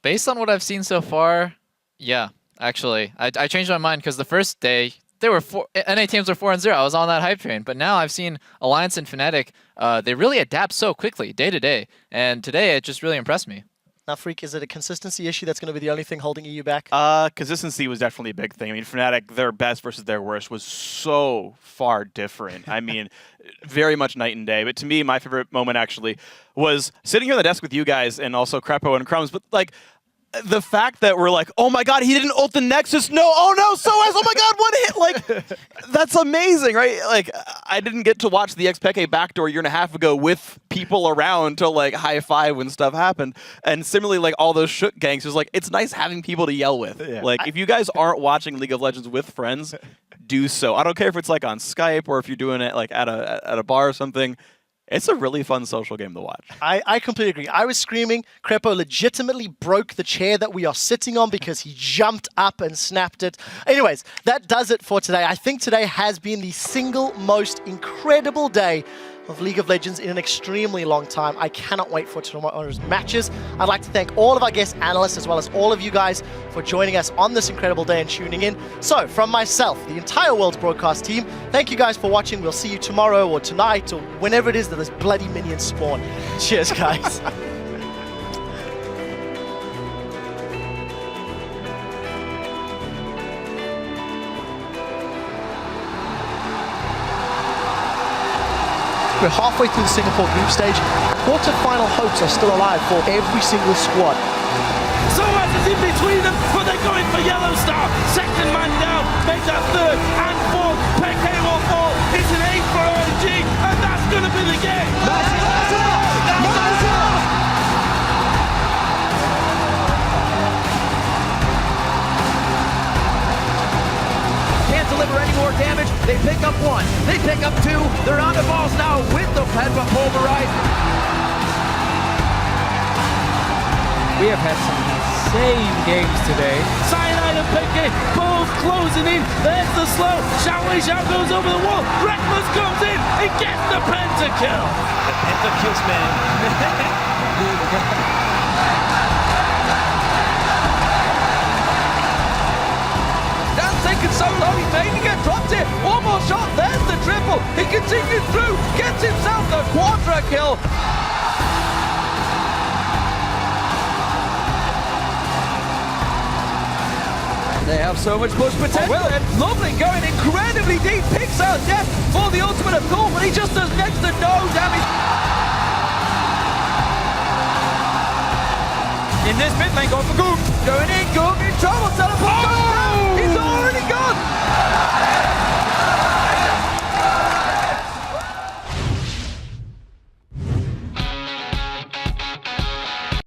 Based on what I've seen so far, yeah, actually. I changed my mind because the first day, NA teams were 4-0. I was on that hype train. But now I've seen Alliance and Fnatic, they really adapt so quickly, day to day. And today, it just really impressed me. Now, Freak, is it a consistency issue that's going to be the only thing holding EU back? Consistency was definitely a big thing. I mean, Fnatic, their best versus their worst was so far different. I mean, very much night and day. But to me, my favorite moment actually was sitting here on the desk with you guys and also Crepo and Crumbs. But like, the fact that we're like, oh my god, he didn't ult the Nexus, no, oh no, Soaz, oh my god, one hit, like, that's amazing, right? Like, I didn't get to watch the XPK backdoor a year and a half ago with people around to like high five when stuff happened, and similarly, like all those shook gangs, was like, it's nice having people to yell with. Yeah. Like, if you guys aren't watching League of Legends with friends, do so. I don't care if it's like on Skype or if you're doing it like at a bar or something. It's a really fun social game to watch. I completely agree. I was screaming. Crepo legitimately broke the chair that we are sitting on because he jumped up and snapped it. Anyways, that does it for today. I think today has been the single most incredible day of League of Legends in an extremely long time. I cannot wait for tomorrow's matches. I'd like to thank all of our guest analysts as well as all of you guys for joining us on this incredible day and tuning in. So from myself, the entire World's Broadcast team, thank you guys for watching. We'll see you tomorrow or tonight or whenever it is that those bloody minions spawn. Cheers, guys. We're halfway through the Singapore group stage. Quarter-final hopes are still alive for every single squad. Soaz is in between them, but they're going for Yellow Star. Second man down, makes that third and fourth. Peke will fall. It's an 8 for OMG, and that's going to be the game. Can't deliver any more damage. They pick up one. They pick up two. They're on the balls now with the Pedva pulverized. We have had some insane games today. Cyanide and Peke both closing in. There's the slow. Xiao goes over the wall. Reckless comes in and gets the pentakill. The pentakills, man. Taken so low, he's making it, drops it, one more shot, there's the triple, he continues through, gets himself the quadra kill. They have so much push potential, and Lovely going incredibly deep, picks out Death for the ultimate of cool, but he just does next to no damage. In this mid lane, going for Goom. Going in, Goom in trouble, teleport goes down. He's